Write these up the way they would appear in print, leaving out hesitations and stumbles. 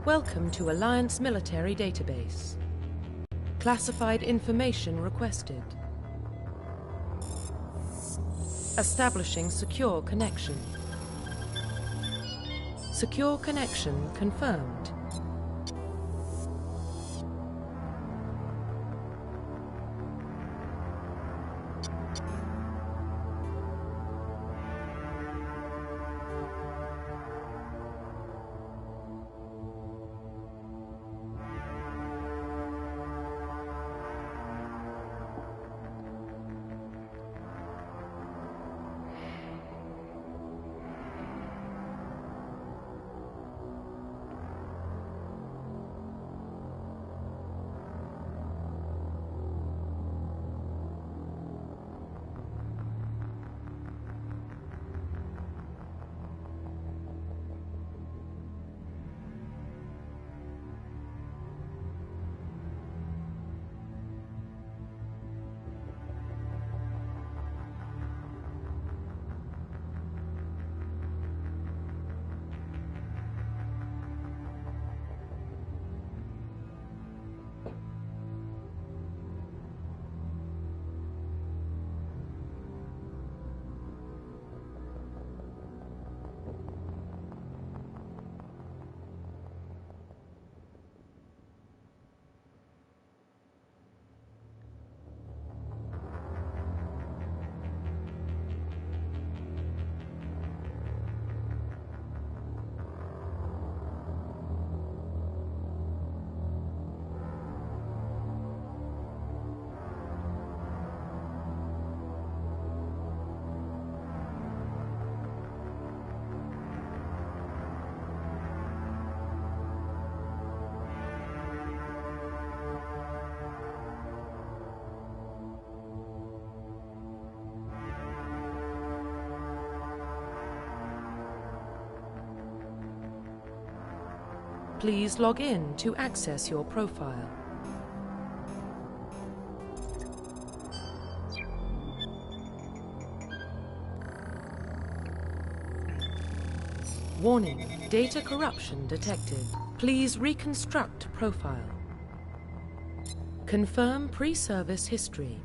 Welcome to Alliance Military Database. Classified information requested. Establishing secure connection. Secure connection confirmed. Please log in to access your profile. Warning, data corruption detected. Please reconstruct profile. Confirm pre-service history.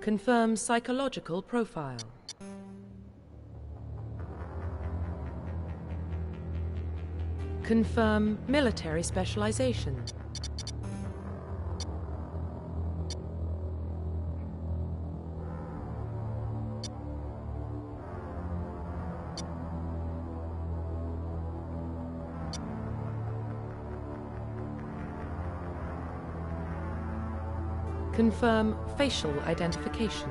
Confirm psychological profile. Confirm military specialization. Confirm facial identification.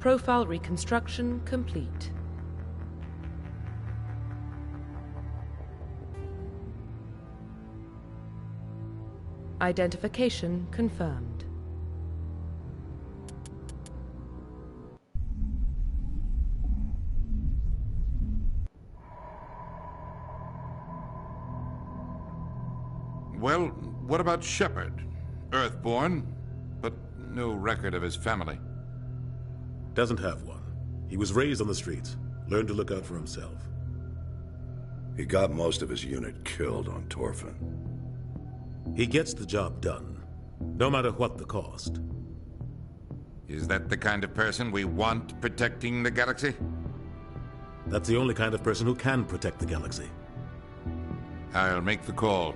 Profile reconstruction complete. Identification confirmed. Well, what about Shepard? Earthborn, but no record of his family. Doesn't have one. He was raised on the streets. Learned to look out for himself. He got most of his unit killed on Torfin. He gets the job done, no matter what the cost. Is that the kind of person we want protecting the galaxy? That's the only kind of person who can protect the galaxy. I'll make the call.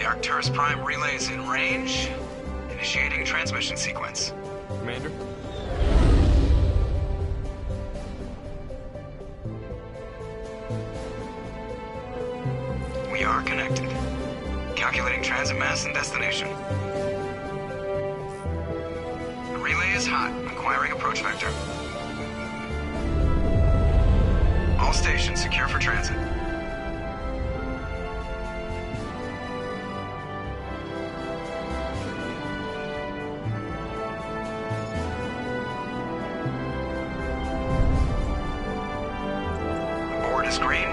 Arcturus Prime relay is in range. Initiating transmission sequence. Commander? We are connected. Calculating transit mass and destination. The relay is hot. Acquiring approach vector. All stations secure for transit. Green.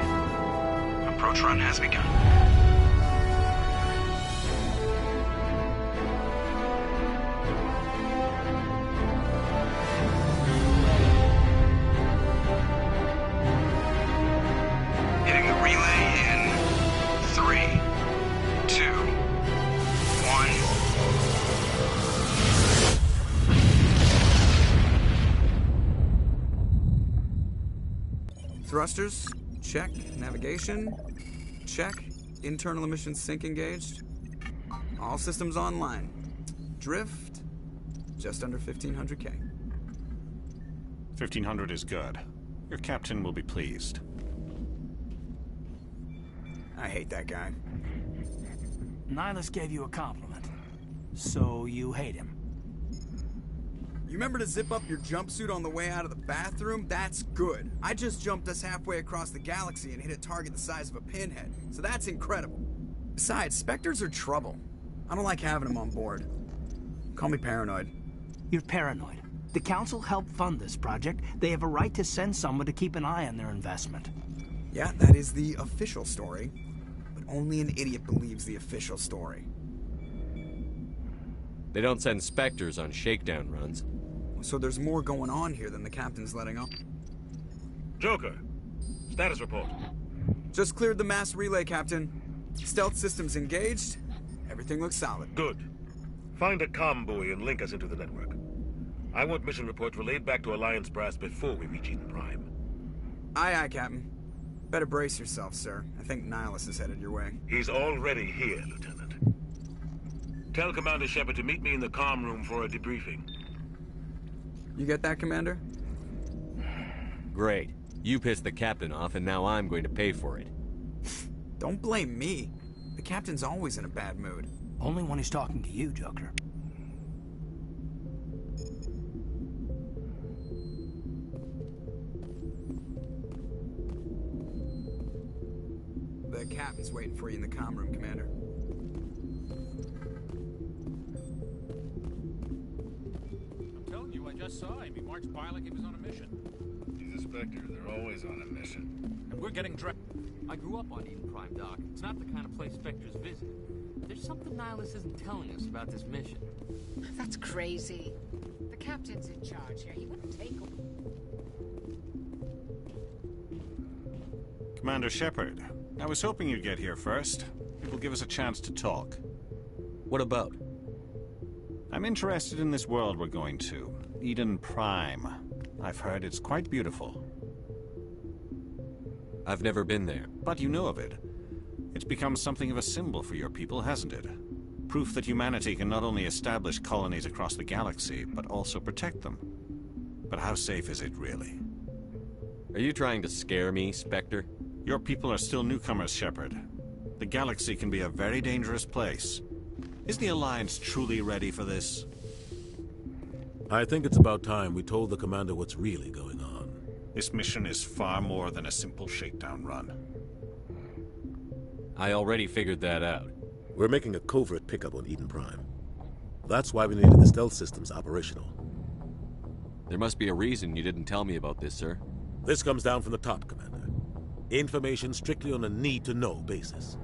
Approach run has begun. Hitting the relay in 3, 2, 1. Thrusters. Check. Navigation. Check. Internal emissions sync engaged. All systems online. Drift. Just under 1500K. 1500 is good. Your captain will be pleased. I hate that guy. Nihilus gave you a compliment. So you hate him. You remember to zip up your jumpsuit on the way out of the bathroom? That's good. I just jumped us halfway across the galaxy and hit a target the size of a pinhead, so that's incredible. Besides, Spectres are trouble. I don't like having them on board. Call me paranoid. You're paranoid. The Council helped fund this project. They have a right to send someone to keep an eye on their investment. Yeah, that is the official story. But only an idiot believes the official story. They don't send Spectres on shakedown runs. So there's more going on here than the captain's letting on. Joker, status report. Just cleared the mass relay, Captain. Stealth systems engaged. Everything looks solid. Good. Find a comm buoy and link us into the network. I want mission reports relayed back to Alliance Brass before we reach Eden Prime. Aye, aye, Captain. Better brace yourself, sir. I think Nihilus is headed your way. He's already here, Lieutenant. Tell Commander Shepard to meet me in the comm room for a debriefing. You get that, Commander? Great. You pissed the captain off, and now I'm going to pay for it. Don't blame me. The captain's always in a bad mood. Only when he's talking to you, Joker. The captain's waiting for you in the comm room, Commander. I'm telling you, I just saw him. He marched by like he was on a mission. He's a Spectre. They're always on a mission. And we're getting dragged. I grew up on Eden Prime, Doc. It's not the kind of place Spectres visit. There's something Nihilus isn't telling us about this mission. That's crazy. The captain's in charge here. He wouldn't take... Commander Shepard, I was hoping you'd get here first. give us a chance to talk. What about? I'm interested in this world we're going to, Eden Prime. I've heard it's quite beautiful. I've never been there. But you know of it. It's become something of a symbol for your people, hasn't it? Proof that humanity can not only establish colonies across the galaxy, but also protect them. But how safe is it, really? Are you trying to scare me, Spectre? Your people are still newcomers, Shepard. The galaxy can be a very dangerous place. Is the Alliance truly ready for this? I think it's about time we told the Commander what's really going on. This mission is far more than a simple shakedown run. I already figured that out. We're making a covert pickup on Eden Prime. That's why we needed the stealth systems operational. There must be a reason you didn't tell me about this, sir. This comes down from the top, Commander. Information strictly on a need-to-know basis.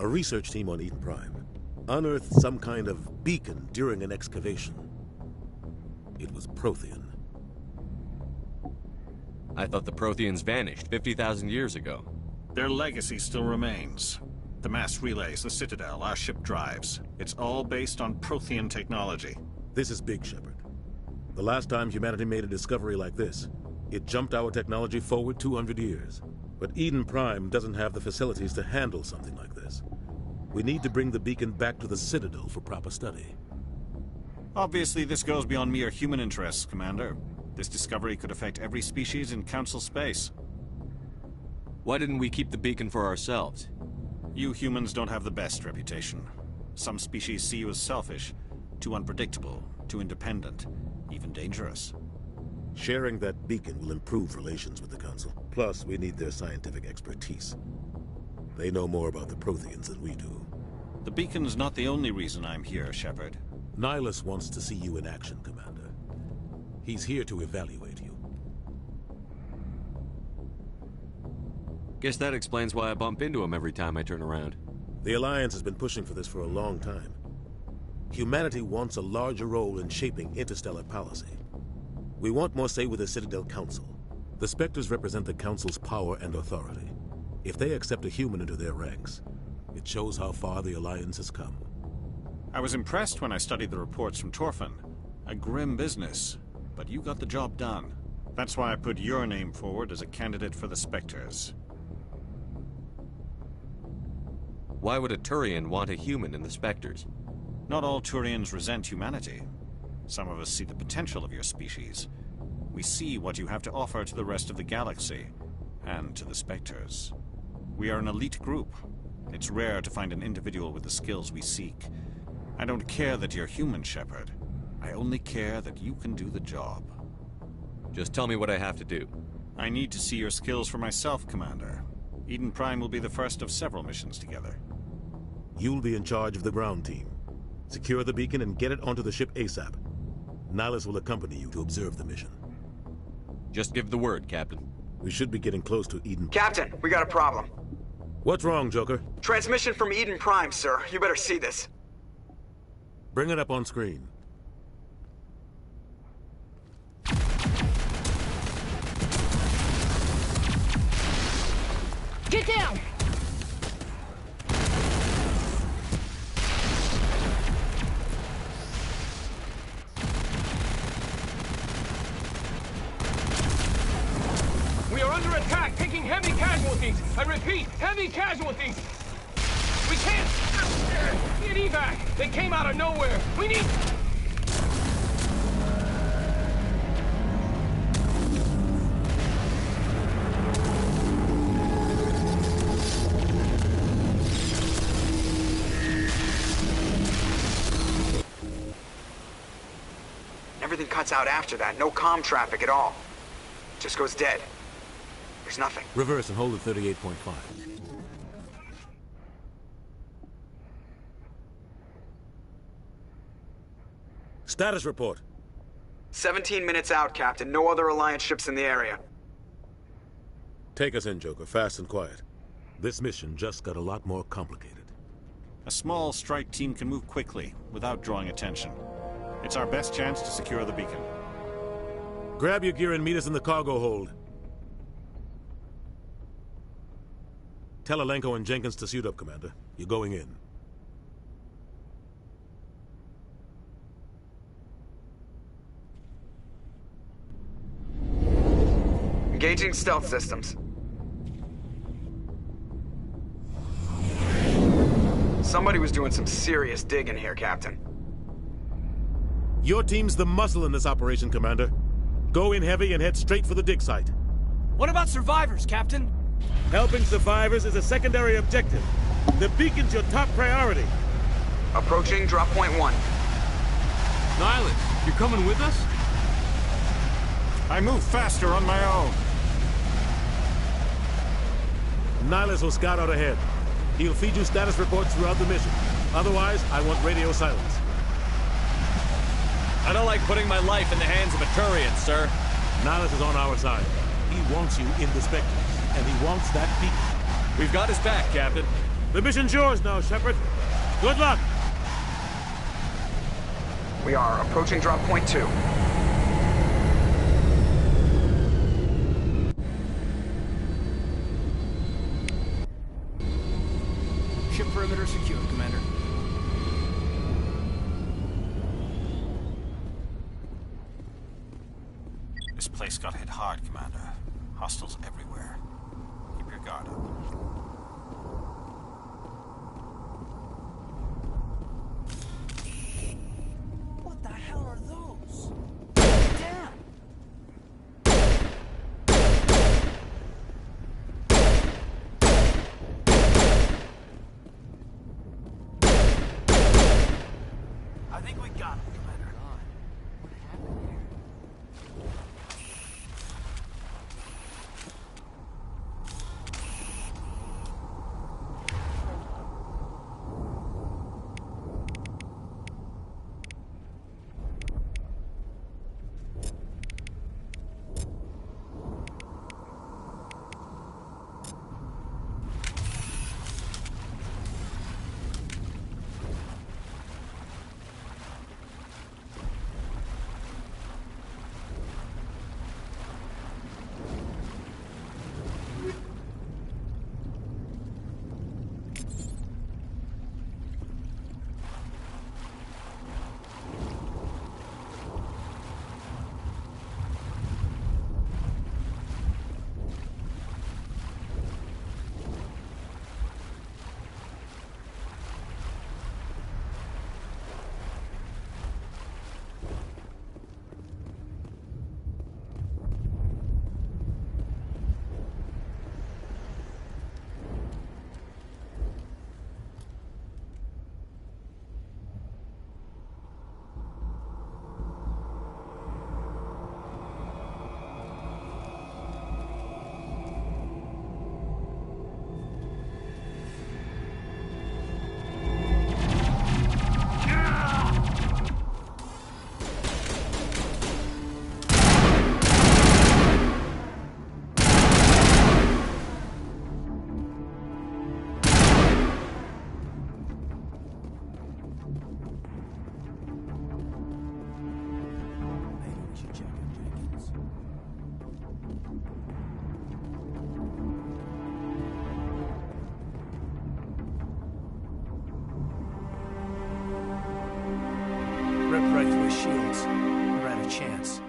A research team on Eden Prime unearthed some kind of beacon during an excavation. It was Prothean. I thought the Protheans vanished 50,000 years ago. Their legacy still remains. The mass relays, the Citadel, our ship drives. It's all based on Prothean technology. This is big, Shepard. The last time humanity made a discovery like this, it jumped our technology forward 200 years. But Eden Prime doesn't have the facilities to handle something like this. We need to bring the beacon back to the Citadel for proper study. Obviously, this goes beyond mere human interests, Commander. This discovery could affect every species in Council space. Why didn't we keep the beacon for ourselves? You humans don't have the best reputation. Some species see you as selfish, too unpredictable, too independent, even dangerous. Sharing that beacon will improve relations with the Council. Plus, we need their scientific expertise. They know more about the Protheans than we do. The beacon's not the only reason I'm here, Shepard. Nihilus wants to see you in action, Commander. He's here to evaluate you. Guess that explains why I bump into him every time I turn around. The Alliance has been pushing for this for a long time. Humanity wants a larger role in shaping interstellar policy. We want more say with the Citadel Council. The Spectres represent the Council's power and authority. If they accept a human into their ranks, it shows how far the Alliance has come. I was impressed when I studied the reports from Torfin. A grim business, but you got the job done. That's why I put your name forward as a candidate for the Spectres. Why would a Turian want a human in the Spectres? Not all Turians resent humanity. Some of us see the potential of your species. We see what you have to offer to the rest of the galaxy, and to the Spectres. We are an elite group. It's rare to find an individual with the skills we seek. I don't care that you're human, Shepard. I only care that you can do the job. Just tell me what I have to do. I need to see your skills for myself, Commander. Eden Prime will be the first of several missions together. You'll be in charge of the ground team. Secure the beacon and get it onto the ship ASAP. Nihilus will accompany you to observe the mission. Just give the word, Captain. We should be getting close to Eden. Captain, we got a problem. What's wrong, Joker? Transmission from Eden Prime, sir. You better see this. Bring it up on screen. Get down! We are under attack, taking heavy casualties. I repeat, heavy casualties. We can't get evac. They came out of nowhere. We need... Everything cuts out after that. No comm traffic at all. Just goes dead. There's nothing. Reverse and hold at 38.5. Status report. 17 minutes out, Captain. No other Alliance ships in the area. Take us in, Joker. Fast and quiet. This mission just got a lot more complicated. A small strike team can move quickly, without drawing attention. It's our best chance to secure the beacon. Grab your gear and meet us in the cargo hold. Tell Alenko and Jenkins to suit up, Commander. You're going in. Engaging stealth systems. Somebody was doing some serious digging here, Captain. Your team's the muscle in this operation, Commander. Go in heavy and head straight for the dig site. What about survivors, Captain? Helping survivors is a secondary objective. The beacon's your top priority. Approaching drop point 1. Nihilus, you coming with us? I move faster on my own. Nihilus will scout out ahead. He'll feed you status reports throughout the mission. Otherwise, I want radio silence. I don't like putting my life in the hands of a Turian, sir. Nihilus is on our side. He wants you in the Spectres, and he wants that beacon. We've got his back, Captain. The mission's yours now, Shepard. Good luck! We are approaching drop point 2. Ship perimeter secure, Commander. This place got hit hard, Commander. Hostiles everywhere. Keep your guard up. What the hell are those? Damn! I think we got him, Commander. What happened here? Ripped right through his shields. Never had a chance.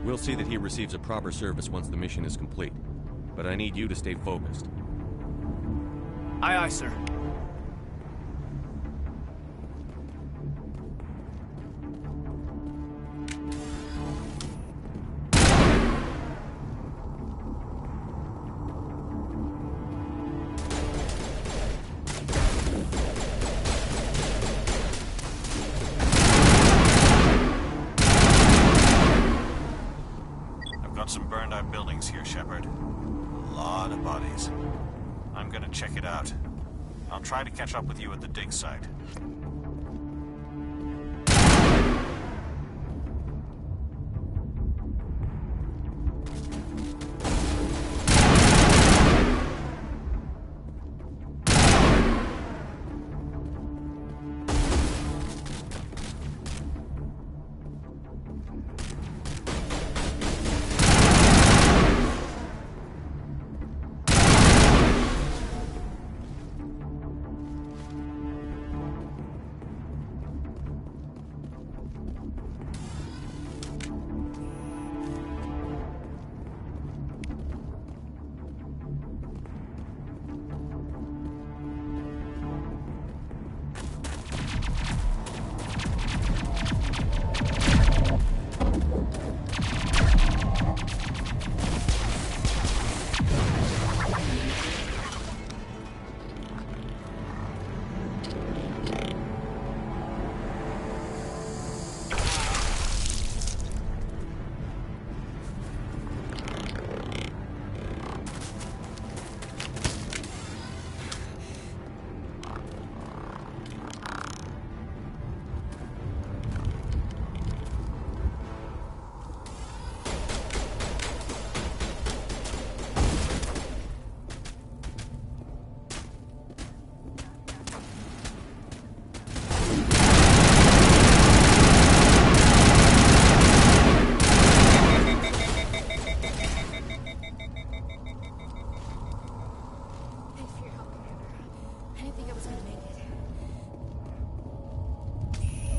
We'll see that he receives a proper service once the mission is complete. But I need you to stay focused. Aye, aye, sir. I've got some burned out buildings here, Shepard. A lot of bodies. I'm gonna check it out. I'll try to catch up with you at the dig site.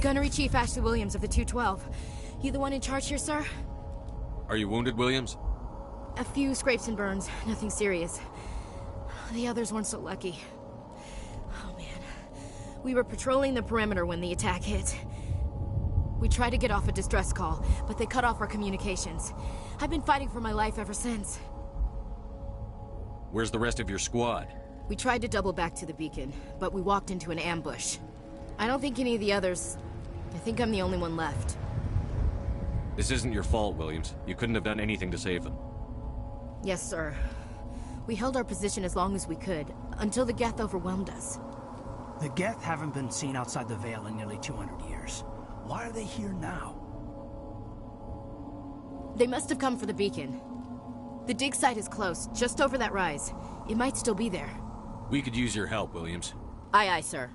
Gunnery Chief Ashley Williams of the 212. You the one in charge here, sir? Are you wounded, Williams? A few scrapes and burns, nothing serious. The others weren't so lucky. Oh man. We were patrolling the perimeter when the attack hit. We tried to get off a distress call, but they cut off our communications. I've been fighting for my life ever since. Where's the rest of your squad? We tried to double back to the beacon, but we walked into an ambush. I don't think any of the others... I think I'm the only one left. This isn't your fault, Williams. You couldn't have done anything to save them. Yes, sir. We held our position as long as we could, until the Geth overwhelmed us. The Geth haven't been seen outside the Veil in nearly 200 years. Why are they here now? They must have come for the beacon. The dig site is close, just over that rise. It might still be there. We could use your help, Williams. Aye, aye, sir.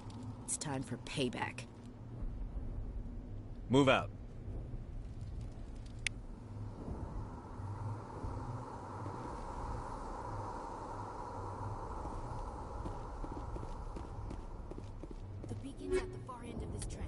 It's time for payback. Move out. The beacon's at the far end of this trench.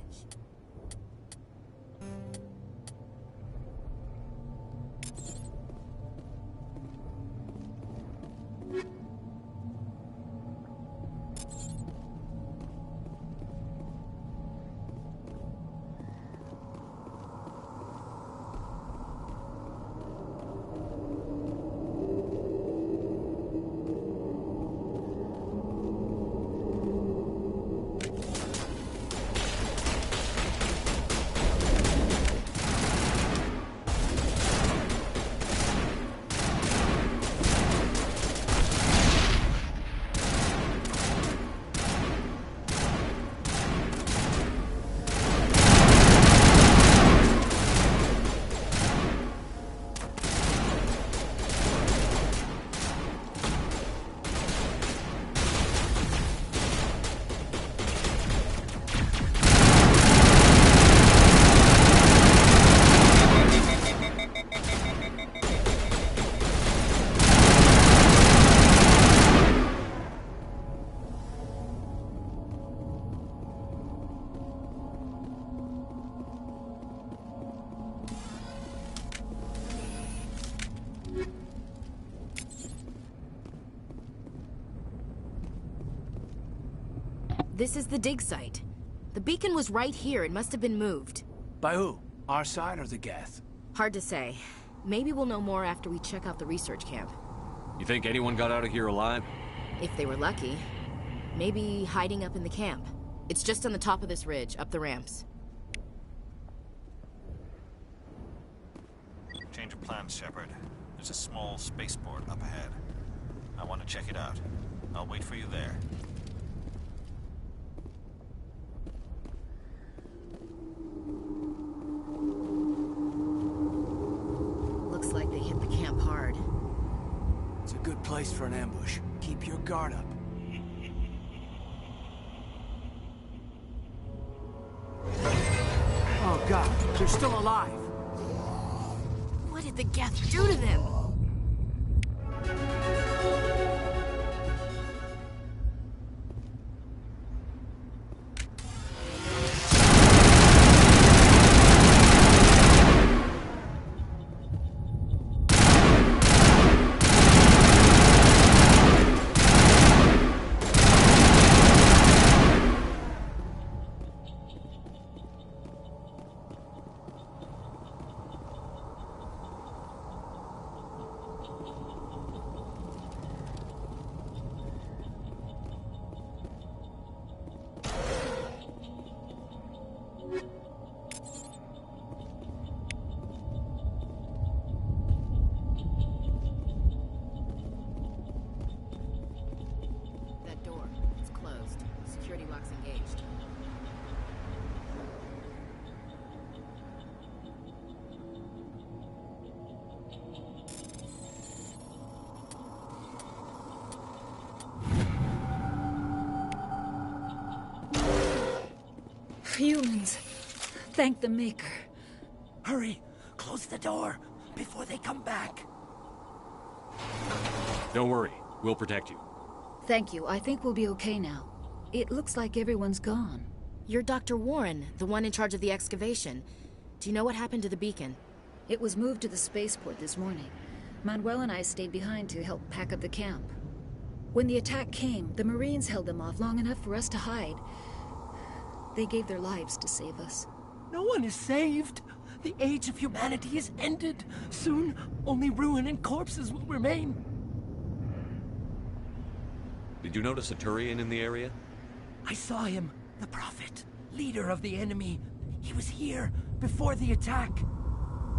This is the dig site. The beacon was right here. It must have been moved. By who? Our side or the Geth? Hard to say. Maybe we'll know more after we check out the research camp. You think anyone got out of here alive? If they were lucky. Maybe hiding up in the camp. It's just on the top of this ridge, up the ramps. Change of plans, Shepard. There's a small spaceport up ahead. I want to check it out. I'll wait for you there. Looks like they hit the camp hard. It's a good place for an ambush. Keep your guard up. Oh god, they're still alive! What did the Geth do to them? Humans. Thank the Maker. Hurry! Close the door before they come back. Don't worry. We'll protect you. Thank you. I think we'll be okay now. It looks like everyone's gone. You're Dr. Warren, the one in charge of the excavation. Do you know what happened to the beacon? It was moved to the spaceport this morning. Manuel and I stayed behind to help pack up the camp. When the attack came, the Marines held them off long enough for us to hide. They gave their lives to save us. No one is saved. The age of humanity is ended. Soon, only ruin and corpses will remain. Did you notice a Turian in the area? I saw him. The Prophet. Leader of the enemy. He was here before the attack.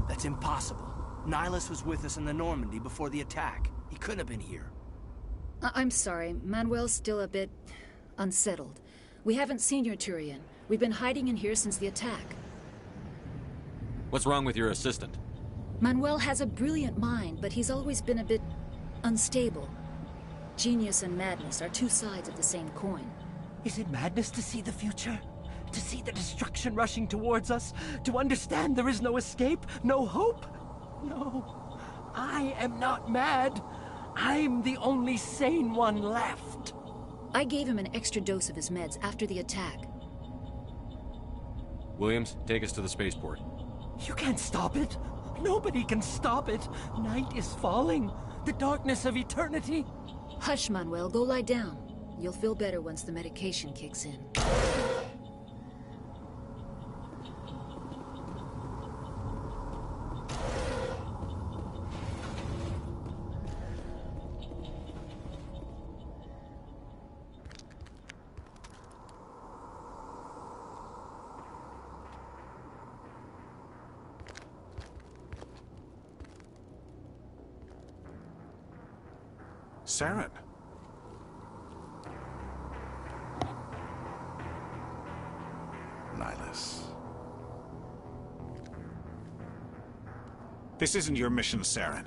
That's impossible. Nihilus was with us in the Normandy before the attack. He couldn't have been here. I'm sorry. Manuel's still a bit unsettled. We haven't seen your Turian. We've been hiding in here since the attack. What's wrong with your assistant? Manuel has a brilliant mind, but he's always been a bit unstable. Genius and madness are two sides of the same coin. Is it madness to see the future? To see the destruction rushing towards us? To understand there is no escape? No hope? No. I am not mad. I'm the only sane one left. I gave him an extra dose of his meds after the attack. Williams, take us to the spaceport. You can't stop it. Nobody can stop it. Night is falling. The darkness of eternity. Hush, Manuel. Go lie down. You'll feel better once the medication kicks in. Saren. Nihilus. This isn't your mission, Saren.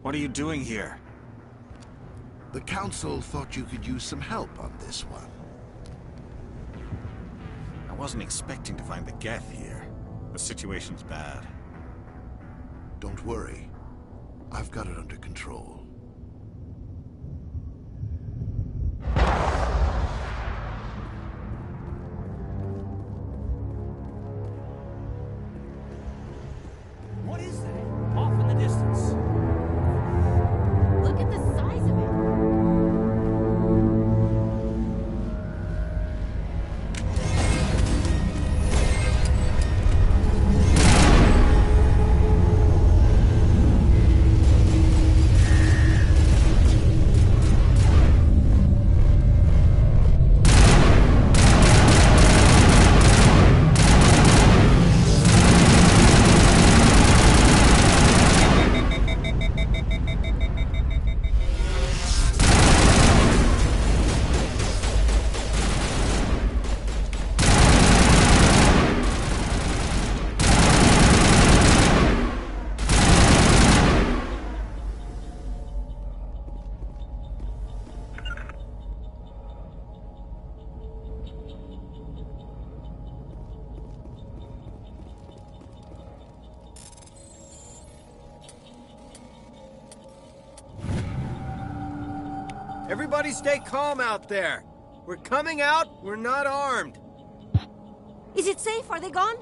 What are you doing here? The Council thought you could use some help on this one. I wasn't expecting to find the Geth here. The situation's bad. Don't worry. I've got it under control. What is that? Off in the distance. Look at the size of it. Everybody stay calm out there. We're coming out, we're not armed. Is it safe? Are they gone?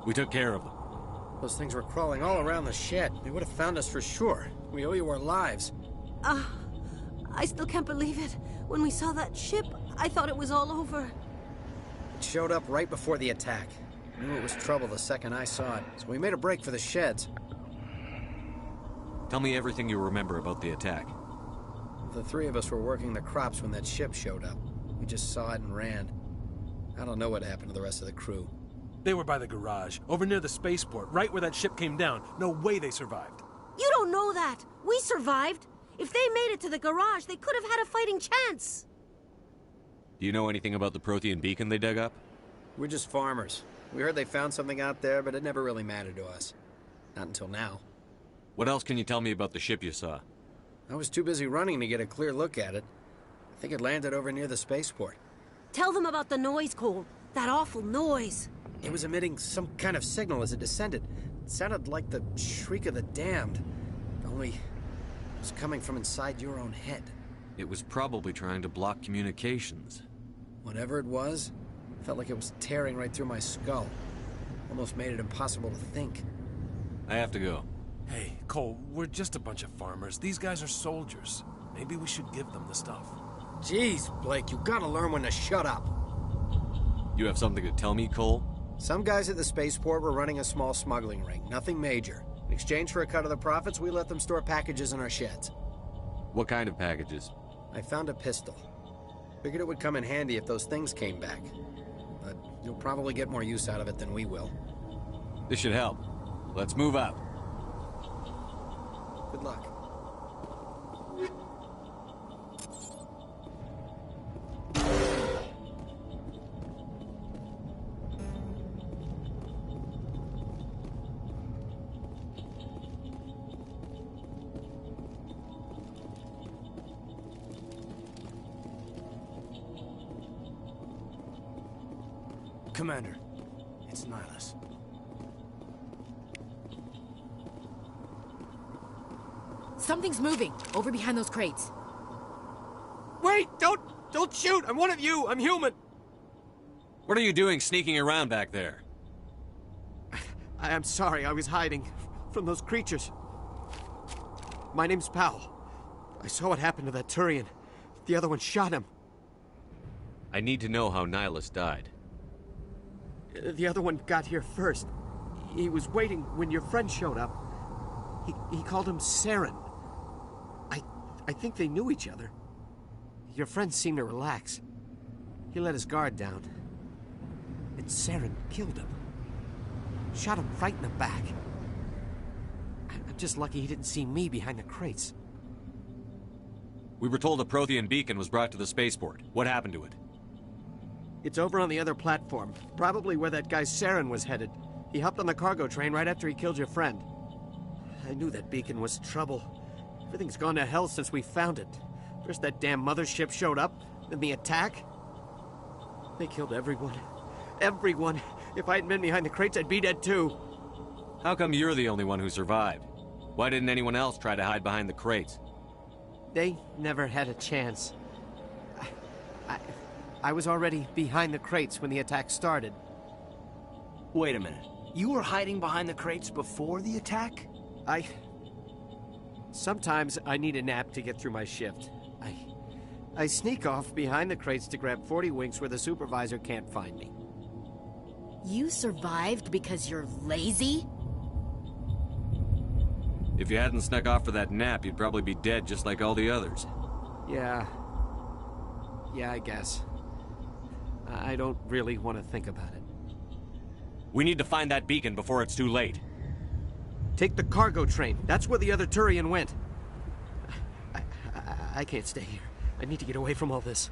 We took care of them. Those things were crawling all around the shed. They would have found us for sure. We owe you our lives. I still can't believe it. When we saw that ship, I thought it was all over. It showed up right before the attack. Knew it was trouble the second I saw it, so we made a break for the sheds. Tell me everything you remember about the attack. The three of us were working the crops when that ship showed up. We just saw it and ran. I don't know what happened to the rest of the crew. They were by the garage, over near the spaceport, right where that ship came down. No way they survived. You don't know that. We survived. If they made it to the garage, they could have had a fighting chance. Do you know anything about the Prothean beacon they dug up? We're just farmers. We heard they found something out there, but it never really mattered to us. Not until now. What else can you tell me about the ship you saw? I was too busy running to get a clear look at it. I think it landed over near the spaceport. Tell them about the noise, Cole. That awful noise. It was emitting some kind of signal as it descended. It sounded like the shriek of the damned. Only it was coming from inside your own head. It was probably trying to block communications. Whatever it was, Felt like it was tearing right through my skull. Almost made it impossible to think. I have to go. Hey, Cole, we're just a bunch of farmers. These guys are soldiers. Maybe we should give them the stuff. Jeez, Blake, you gotta learn when to shut up. You have something to tell me, Cole? Some guys at the spaceport were running a small smuggling ring, nothing major. In exchange for a cut of the profits, we let them store packages in our sheds. What kind of packages? I found a pistol. Figured it would come in handy if those things came back. But you'll probably get more use out of it than we will. This should help. Let's move out. Good luck. Commander, it's Nihilus. Something's moving, over behind those crates. Wait! Don't shoot! I'm one of you! I'm human! What are you doing sneaking around back there? I'm sorry, I was hiding from those creatures. My name's Powell. I saw what happened to that Turian. The other one shot him. I need to know how Nihilus died. The other one got here first. He was waiting when your friend showed up. He called him Saren. I think they knew each other. Your friend seemed to relax. He let his guard down. And Saren killed him. Shot him right in the back. I'm just lucky he didn't see me behind the crates. We were told a Prothean beacon was brought to the spaceport. What happened to it? It's over on the other platform. Probably where that guy Saren was headed. He hopped on the cargo train right after he killed your friend. I knew that beacon was trouble. Everything's gone to hell since we found it. First that damn mothership showed up, then the attack. They killed everyone. Everyone. If I hadn't been behind the crates, I'd be dead too. How come you're the only one who survived? Why didn't anyone else try to hide behind the crates? They never had a chance. I was already behind the crates when the attack started. Wait a minute. You were hiding behind the crates before the attack? Sometimes I need a nap to get through my shift. I sneak off behind the crates to grab 40 winks where the supervisor can't find me. You survived because you're lazy? If you hadn't snuck off for that nap, you'd probably be dead just like all the others. Yeah, I guess. I don't really want to think about it. We need to find that beacon before it's too late. Take the cargo train. That's where the other Turian went. I can't stay here. I need to get away from all this.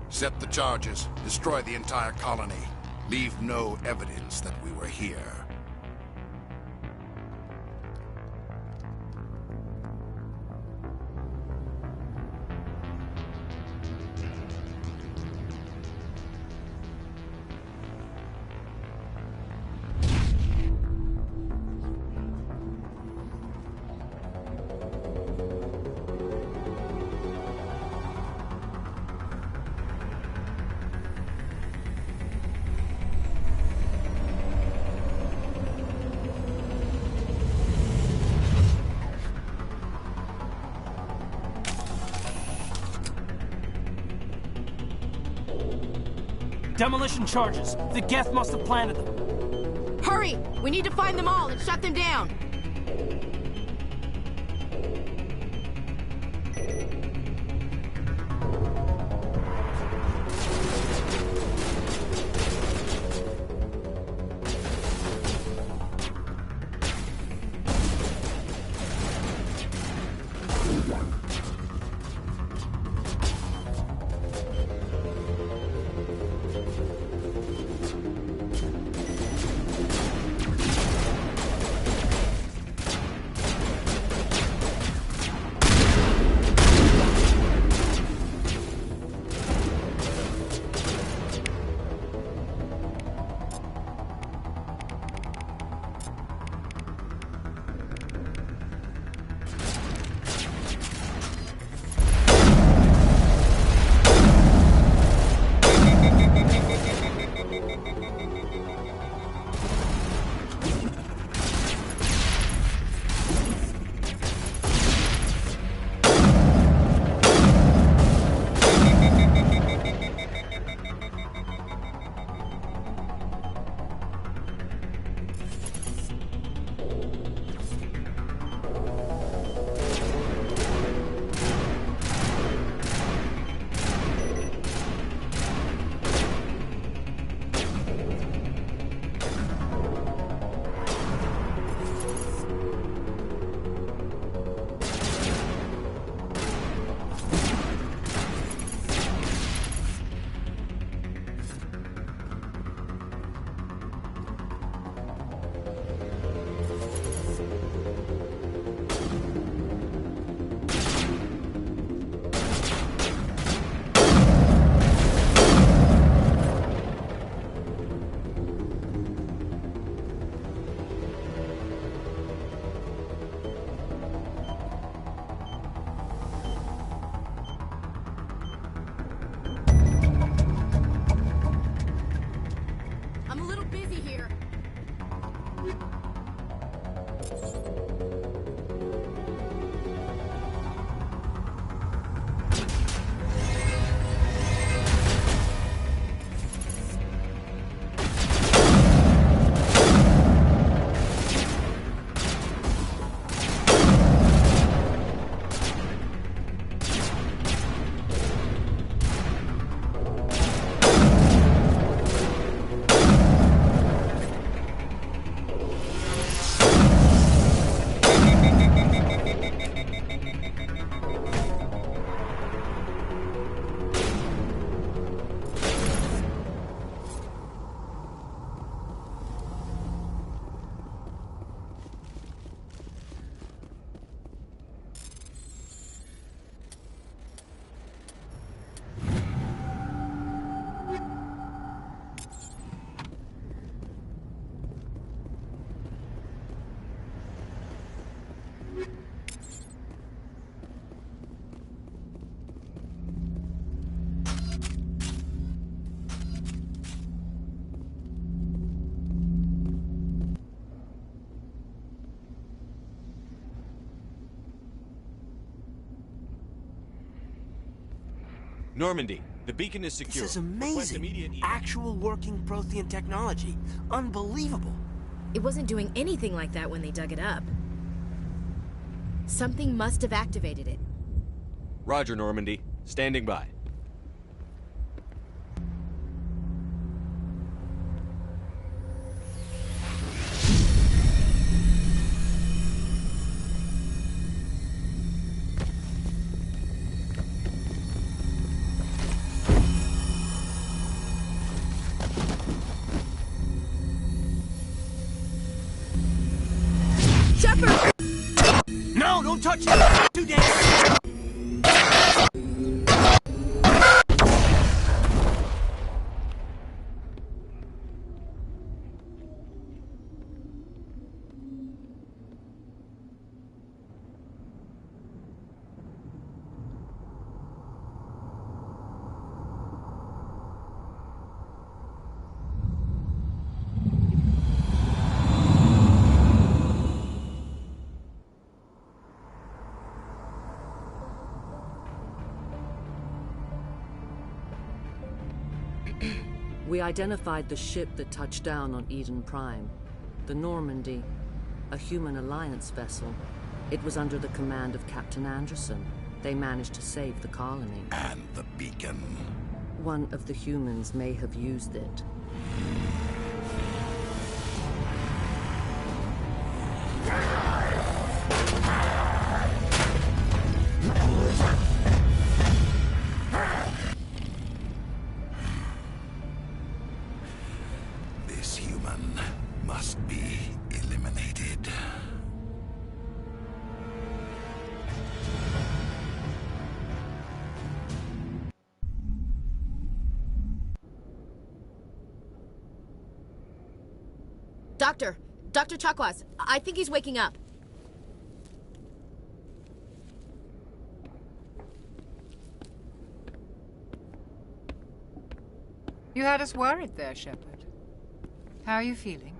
Set the charges. Destroy the entire colony. Leave no evidence that we were here. Demolition charges. The Geth must have planted them. Hurry! We need to find them all and shut them down. Normandy, the beacon is secure. This is amazing. Actual working Prothean technology. Unbelievable. It wasn't doing anything like that when they dug it up. Something must have activated it. Roger, Normandy. Standing by. Don't touch it! Too damn... We identified the ship that touched down on Eden Prime. The Normandy, a human alliance vessel. It was under the command of Captain Anderson. They managed to save the colony. And the beacon. One of the humans may have used it. This human must be eliminated. Dr. Chakwas, I think he's waking up. You had us worried there, Shepard. How are you feeling?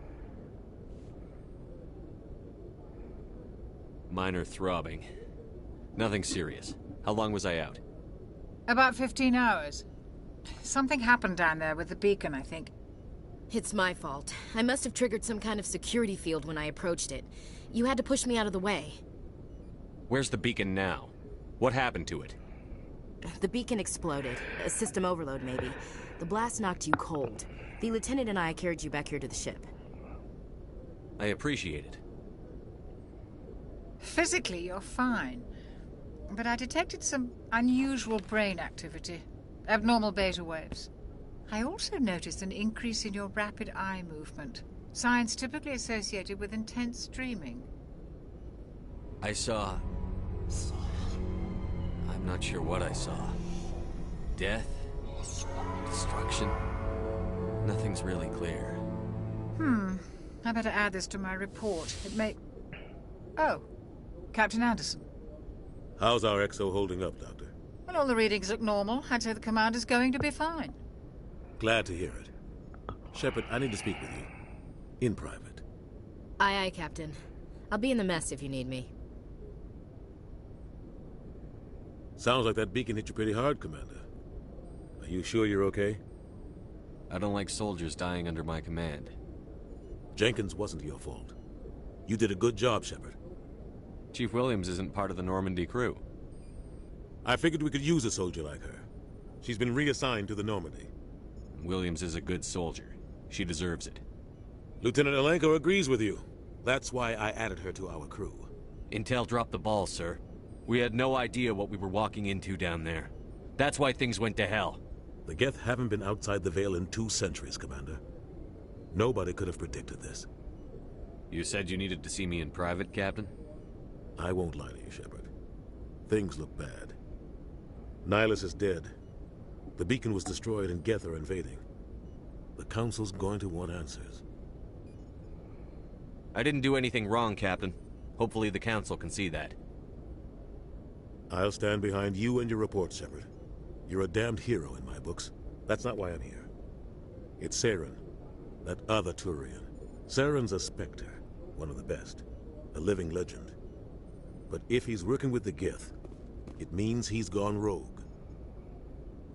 Minor throbbing. Nothing serious. How long was I out? About 15 hours. Something happened down there with the beacon, I think. It's my fault. I must have triggered some kind of security field when I approached it. You had to push me out of the way. Where's the beacon now? What happened to it? The beacon exploded. A system overload, maybe. The blast knocked you cold. The lieutenant and I carried you back here to the ship. I appreciate it. Physically, you're fine. But I detected some unusual brain activity. Abnormal beta waves. I also noticed an increase in your rapid eye movement. Signs typically associated with intense dreaming. I saw... I'm not sure what I saw. Death? Destruction? Nothing's really clear. I better add this to my report. It may... Oh, Captain Anderson. How's our XO holding up, Doctor? Well, all the readings look normal. I'd say the commander's going to be fine. Glad to hear it. Shepard, I need to speak with you. In private. Aye, Captain. I'll be in the mess if you need me. Sounds like that beacon hit you pretty hard, Commander. Are you sure you're okay? I don't like soldiers dying under my command. Jenkins wasn't your fault. You did a good job, Shepard. Chief Williams isn't part of the Normandy crew. I figured we could use a soldier like her. She's been reassigned to the Normandy. Williams is a good soldier. She deserves it. Lieutenant Alenko agrees with you. That's why I added her to our crew. Intel dropped the ball, sir. We had no idea what we were walking into down there. That's why things went to hell. The Geth haven't been outside the Veil in 2 centuries, Commander. Nobody could have predicted this. You said you needed to see me in private, Captain? I won't lie to you, Shepard. Things look bad. Nihilus is dead. The beacon was destroyed and Geth are invading. The Council's going to want answers. I didn't do anything wrong, Captain. Hopefully the Council can see that. I'll stand behind you and your report, Shepard. You're a damned hero in my books. That's not why I'm here. It's Saren, that other Turian. Saren's a Spectre, one of the best. A living legend. But if he's working with the Geth, it means he's gone rogue.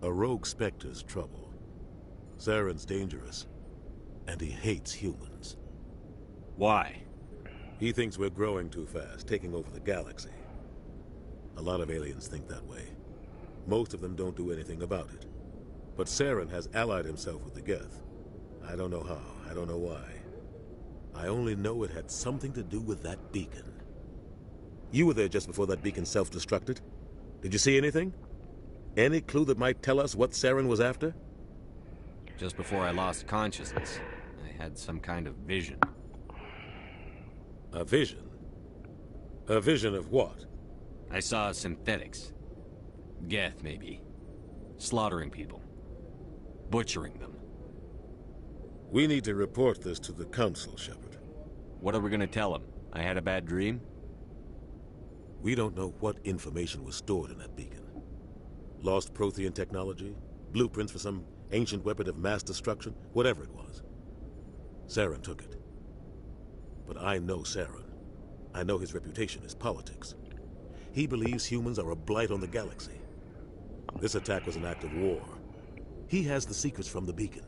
A rogue Spectre's trouble. Saren's dangerous, and he hates humans. Why? He thinks we're growing too fast, taking over the galaxy. A lot of aliens think that way. Most of them don't do anything about it. But Saren has allied himself with the Geth. I don't know how, I don't know why. I only know it had something to do with that beacon. You were there just before that beacon self-destructed. Did you see anything? Any clue that might tell us what Saren was after? Just before I lost consciousness, I had some kind of vision. A vision? A vision of what? I saw synthetics. Geth, maybe. Slaughtering people. Butchering them. We need to report this to the Council, Shepard. What are we gonna tell them? I had a bad dream? We don't know what information was stored in that beacon. Lost Prothean technology? Blueprints for some ancient weapon of mass destruction? Whatever it was. Saren took it. But I know Saren. I know his reputation is politics. He believes humans are a blight on the galaxy. This attack was an act of war. He has the secrets from the beacon.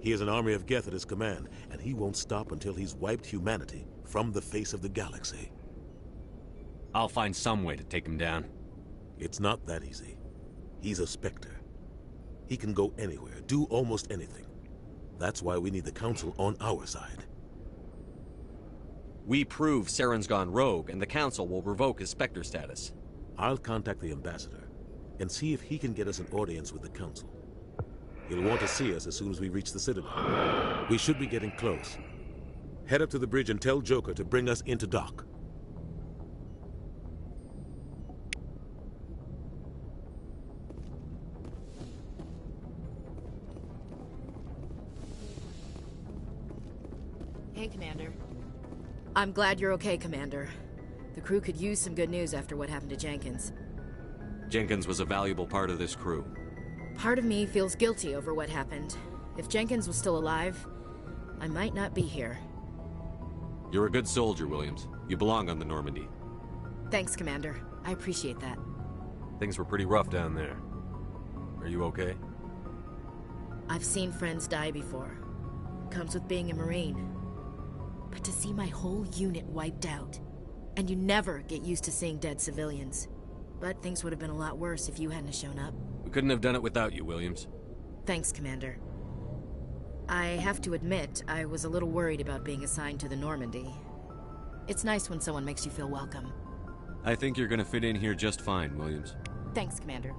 He has an army of Geth at his command, and he won't stop until he's wiped humanity from the face of the galaxy. I'll find some way to take him down. It's not that easy. He's a Spectre. He can go anywhere, do almost anything. That's why we need the Council on our side. We prove Saren's gone rogue, and the Council will revoke his Spectre status. I'll contact the Ambassador and see if he can get us an audience with the Council. He'll want to see us as soon as we reach the Citadel. We should be getting close. Head up to the bridge and tell Joker to bring us into dock. Hey, Commander. I'm glad you're okay, Commander. The crew could use some good news after what happened to Jenkins. Jenkins was a valuable part of this crew. Part of me feels guilty over what happened. If Jenkins was still alive, I might not be here. You're a good soldier, Williams. You belong on the Normandy. Thanks, Commander. I appreciate that. Things were pretty rough down there. Are you okay? I've seen friends die before. Comes with being a Marine. But to see my whole unit wiped out, and you never get used to seeing dead civilians. But things would have been a lot worse if you hadn't shown up. We couldn't have done it without you, Williams. Thanks, Commander. I have to admit, I was a little worried about being assigned to the Normandy. It's nice when someone makes you feel welcome. I think you're gonna fit in here just fine, Williams. Thanks, Commander.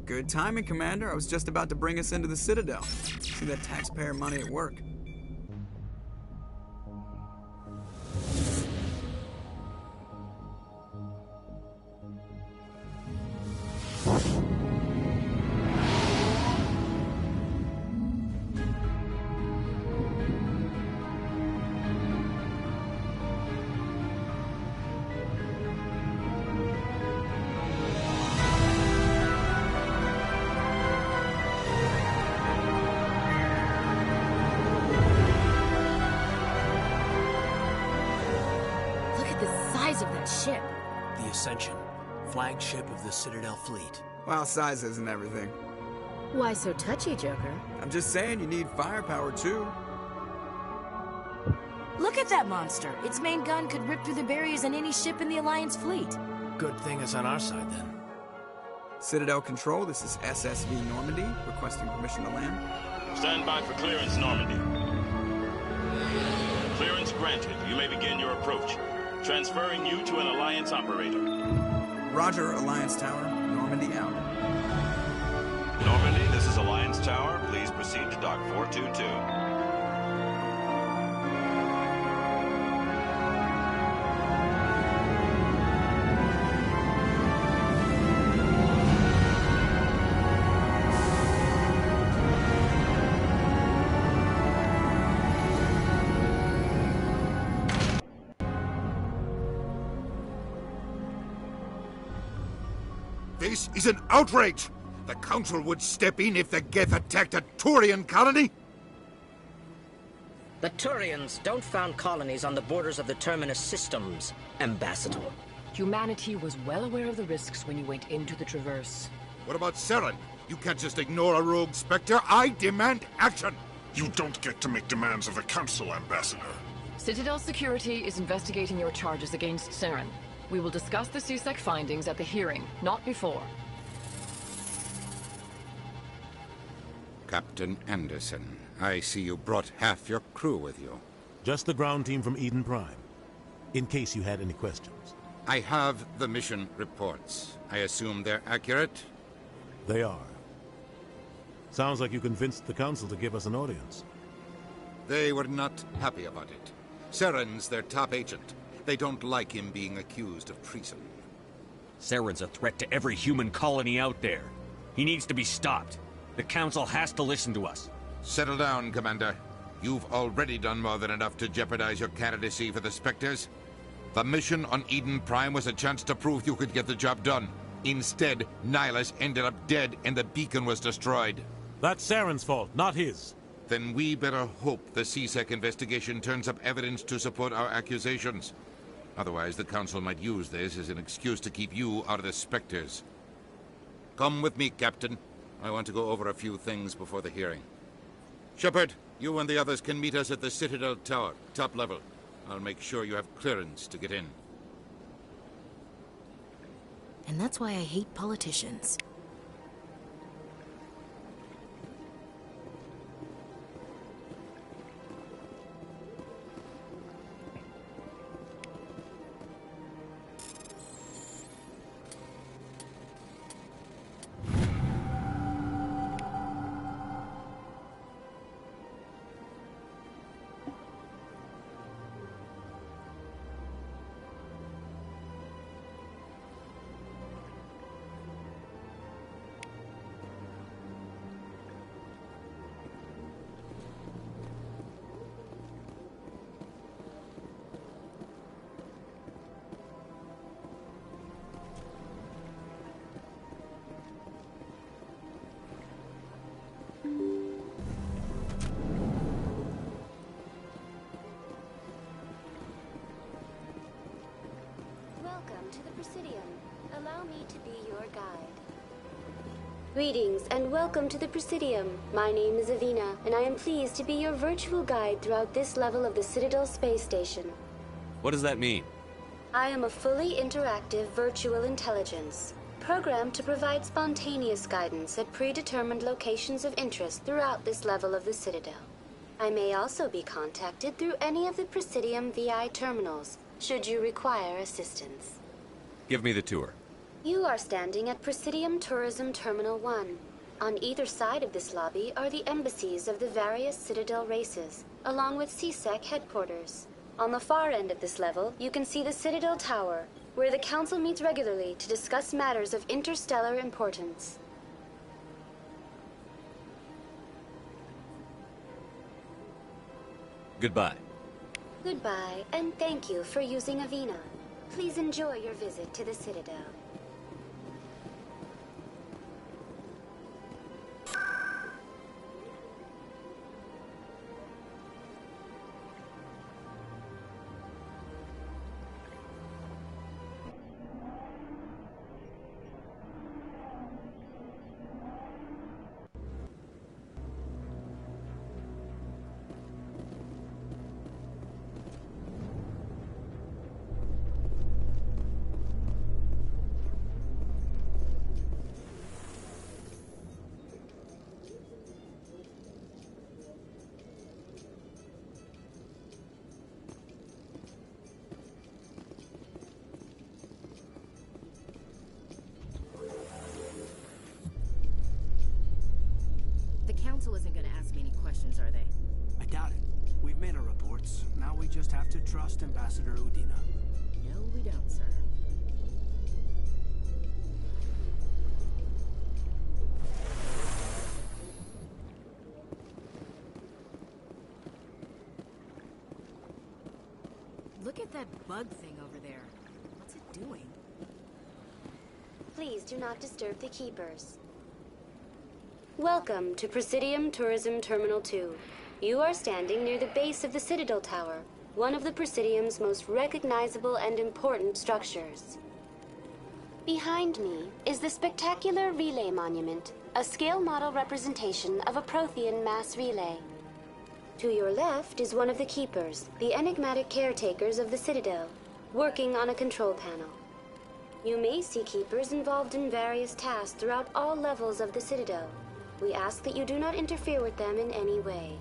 Good timing, Commander. I was just about to bring us into the Citadel. See that taxpayer money at work. Ship. The Ascension, flagship of the Citadel fleet. Well, size isn't everything. Why so touchy, Joker? I'm just saying you need firepower, too. Look at that monster. Its main gun could rip through the barriers in any ship in the Alliance fleet. Good thing it's on our side, then. Citadel Control, this is SSV Normandy, requesting permission to land. Stand by for clearance, Normandy. Clearance granted. You may begin your approach. Transferring you to an Alliance operator. Roger, Alliance Tower. Normandy out. Normandy, this is Alliance Tower. Please proceed to Dock 422. This is an outrage! The Council would step in if the Geth attacked a Turian colony? The Turians don't found colonies on the borders of the Terminus systems, Ambassador. Humanity was well aware of the risks when you went into the Traverse. What about Saren? You can't just ignore a rogue Spectre. I demand action! You don't get to make demands of the Council, Ambassador. Citadel Security is investigating your charges against Saren. We will discuss the CSEC findings at the hearing, not before. Captain Anderson. I see you brought half your crew with you. Just the ground team from Eden Prime, in case you had any questions. I have the mission reports. I assume they're accurate? They are. Sounds like you convinced the Council to give us an audience. They were not happy about it. Saren's their top agent. They don't like him being accused of treason. Saren's a threat to every human colony out there. He needs to be stopped. The Council has to listen to us. Settle down, Commander. You've already done more than enough to jeopardize your candidacy for the Spectres. The mission on Eden Prime was a chance to prove you could get the job done. Instead, Nihilus ended up dead and the beacon was destroyed. That's Saren's fault, not his. Then we better hope the CSEC investigation turns up evidence to support our accusations. Otherwise, the Council might use this as an excuse to keep you out of the Spectres. Come with me, Captain. I want to go over a few things before the hearing. Shepard, you and the others can meet us at the Citadel Tower, top level. I'll make sure you have clearance to get in. And that's why I hate politicians. Allow me to be your guide. Greetings and welcome to the Presidium. My name is Avina, and I am pleased to be your virtual guide throughout this level of the Citadel space station. What does that mean? I am a fully interactive virtual intelligence, programmed to provide spontaneous guidance at predetermined locations of interest throughout this level of the Citadel. I may also be contacted through any of the Presidium VI terminals, should you require assistance. Give me the tour. You are standing at Presidium Tourism Terminal 1. On either side of this lobby are the embassies of the various Citadel races, along with CSEC headquarters. On the far end of this level, you can see the Citadel Tower, where the Council meets regularly to discuss matters of interstellar importance. Goodbye. Goodbye, and thank you for using Avina. Please enjoy your visit to the Citadel. Council isn't gonna ask me any questions, are they? I doubt it. We've made our reports. Now we just have to trust Ambassador Udina. No, we don't, sir. Look at that bug thing over there. What's it doing? Please do not disturb the Keepers. Welcome to Presidium Tourism Terminal 2. You are standing near the base of the Citadel Tower, one of the Presidium's most recognizable and important structures. Behind me is the spectacular Relay Monument, a scale model representation of a Prothean mass relay. To your left is one of the Keepers, the enigmatic caretakers of the Citadel, working on a control panel. You may see Keepers involved in various tasks throughout all levels of the Citadel. We ask that you do not interfere with them in any way.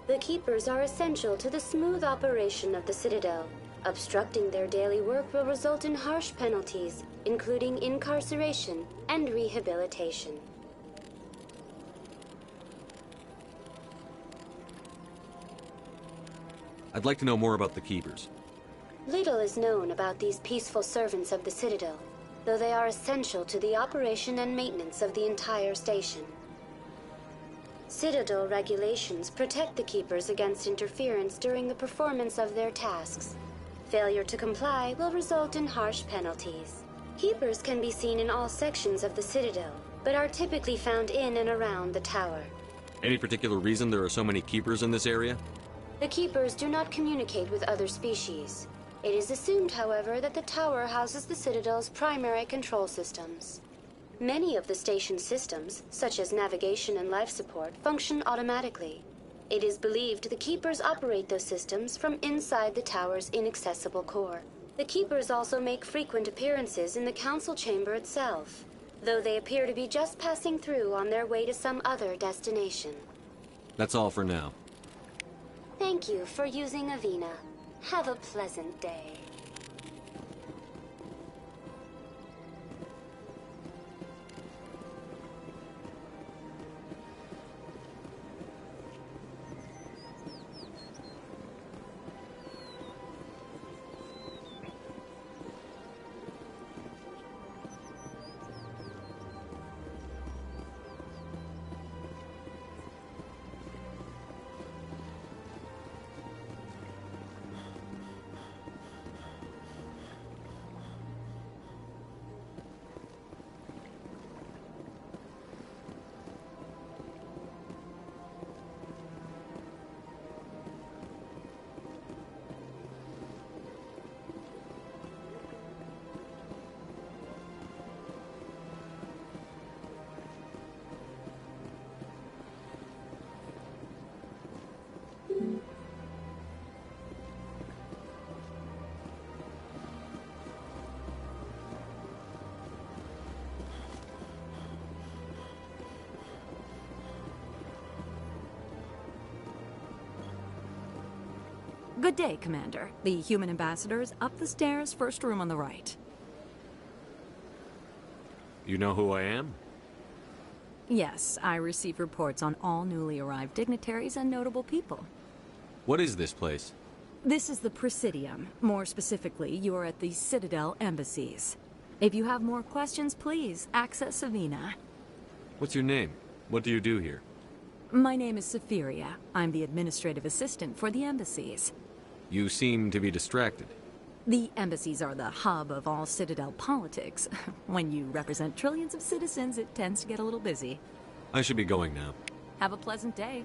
The Keepers are essential to the smooth operation of the Citadel. Obstructing their daily work will result in harsh penalties, including incarceration and rehabilitation. I'd like to know more about the Keepers. Little is known about these peaceful servants of the Citadel, though they are essential to the operation and maintenance of the entire station. Citadel regulations protect the Keepers against interference during the performance of their tasks. Failure to comply will result in harsh penalties. Keepers can be seen in all sections of the Citadel, but are typically found in and around the tower. Any particular reason there are so many Keepers in this area? The Keepers do not communicate with other species. It is assumed, however, that the tower houses the Citadel's primary control systems. Many of the station's systems, such as navigation and life support, function automatically. It is believed the Keepers operate those systems from inside the tower's inaccessible core. The Keepers also make frequent appearances in the Council chamber itself, though they appear to be just passing through on their way to some other destination. That's all for now. Thank you for using Avina. Have a pleasant day. Good day, Commander. The human ambassador is up the stairs, first room on the right. You know who I am? Yes, I receive reports on all newly arrived dignitaries and notable people. What is this place? This is the Presidium. More specifically, you are at the Citadel embassies. If you have more questions, please access Avina. What's your name? What do you do here? My name is Safiria. I'm the administrative assistant for the embassies. You seem to be distracted. The embassies are the hub of all Citadel politics. When you represent trillions of citizens, it tends to get a little busy. I should be going now. Have a pleasant day.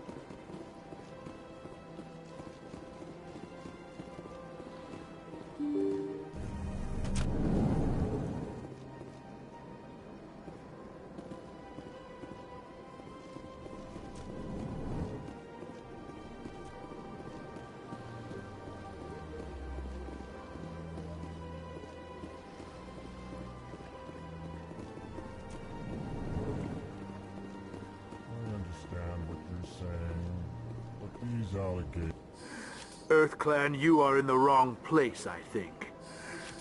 EarthClan, you are in the wrong place, I think.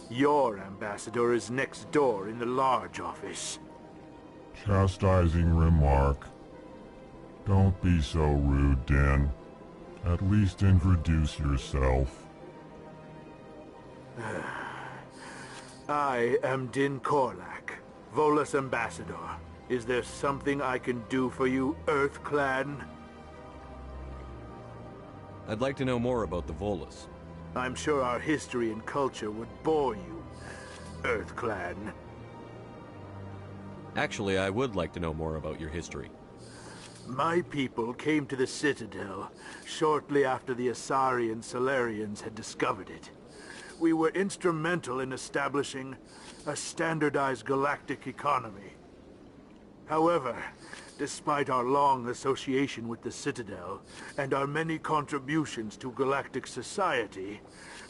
Your ambassador is next door in the large office. Chastising remark. Don't be so rude, Din. At least introduce yourself. I am Din Korlak, Volus ambassador. Is there something I can do for you, EarthClan? I'd like to know more about the Volus. I'm sure our history and culture would bore you, EarthClan. Actually, I would like to know more about your history. My people came to the Citadel shortly after the Asari and Salarians had discovered it. We were instrumental in establishing a standardized galactic economy. However, despite our long association with the Citadel and our many contributions to galactic society,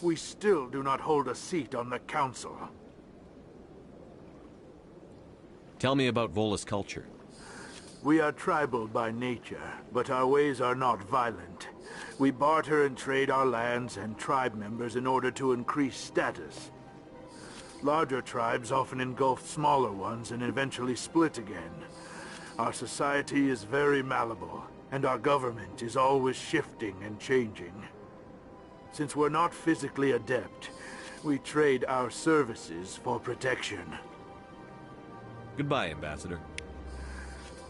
we still do not hold a seat on the Council. Tell me about Volus culture. We are tribal by nature, but our ways are not violent. We barter and trade our lands and tribe members in order to increase status. Larger tribes often engulf smaller ones and eventually split again. Our society is very malleable, and our government is always shifting and changing. Since we're not physically adept, we trade our services for protection. Goodbye, Ambassador.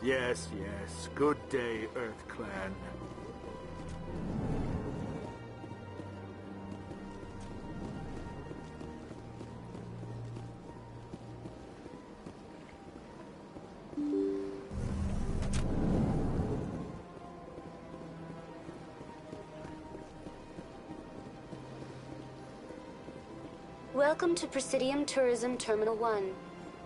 Yes, yes. Good day, Earth Clan. Welcome to Presidium Tourism Terminal 1.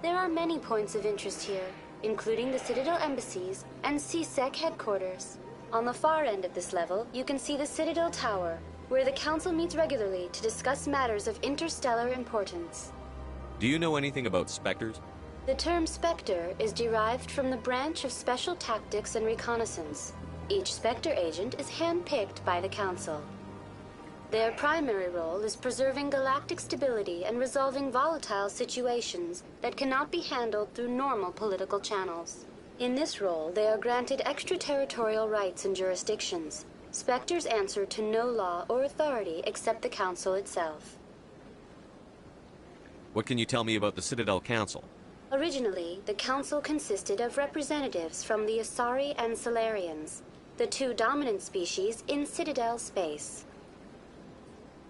There are many points of interest here, including the Citadel embassies and CSEC headquarters. On the far end of this level, you can see the Citadel Tower, where the Council meets regularly to discuss matters of interstellar importance. Do you know anything about Spectres? The term Spectre is derived from the branch of Special Tactics and Reconnaissance. Each Spectre agent is handpicked by the Council. Their primary role is preserving galactic stability and resolving volatile situations that cannot be handled through normal political channels. In this role, they are granted extraterritorial rights and jurisdictions. Spectres answer to no law or authority except the Council itself. What can you tell me about the Citadel Council? Originally, the Council consisted of representatives from the Asari and Salarians, the two dominant species in Citadel space.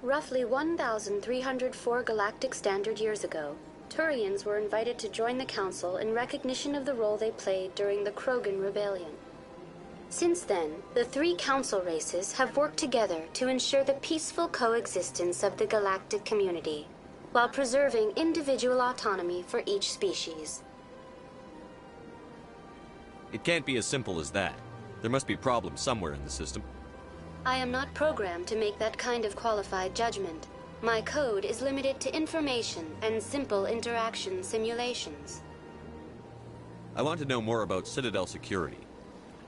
Roughly 1,304 galactic standard years ago, Turians were invited to join the Council in recognition of the role they played during the Krogan Rebellion. Since then, the three Council races have worked together to ensure the peaceful coexistence of the galactic community, while preserving individual autonomy for each species. It can't be as simple as that. There must be problems somewhere in the system. I am not programmed to make that kind of qualified judgment. My code is limited to information and simple interaction simulations. I want to know more about Citadel security.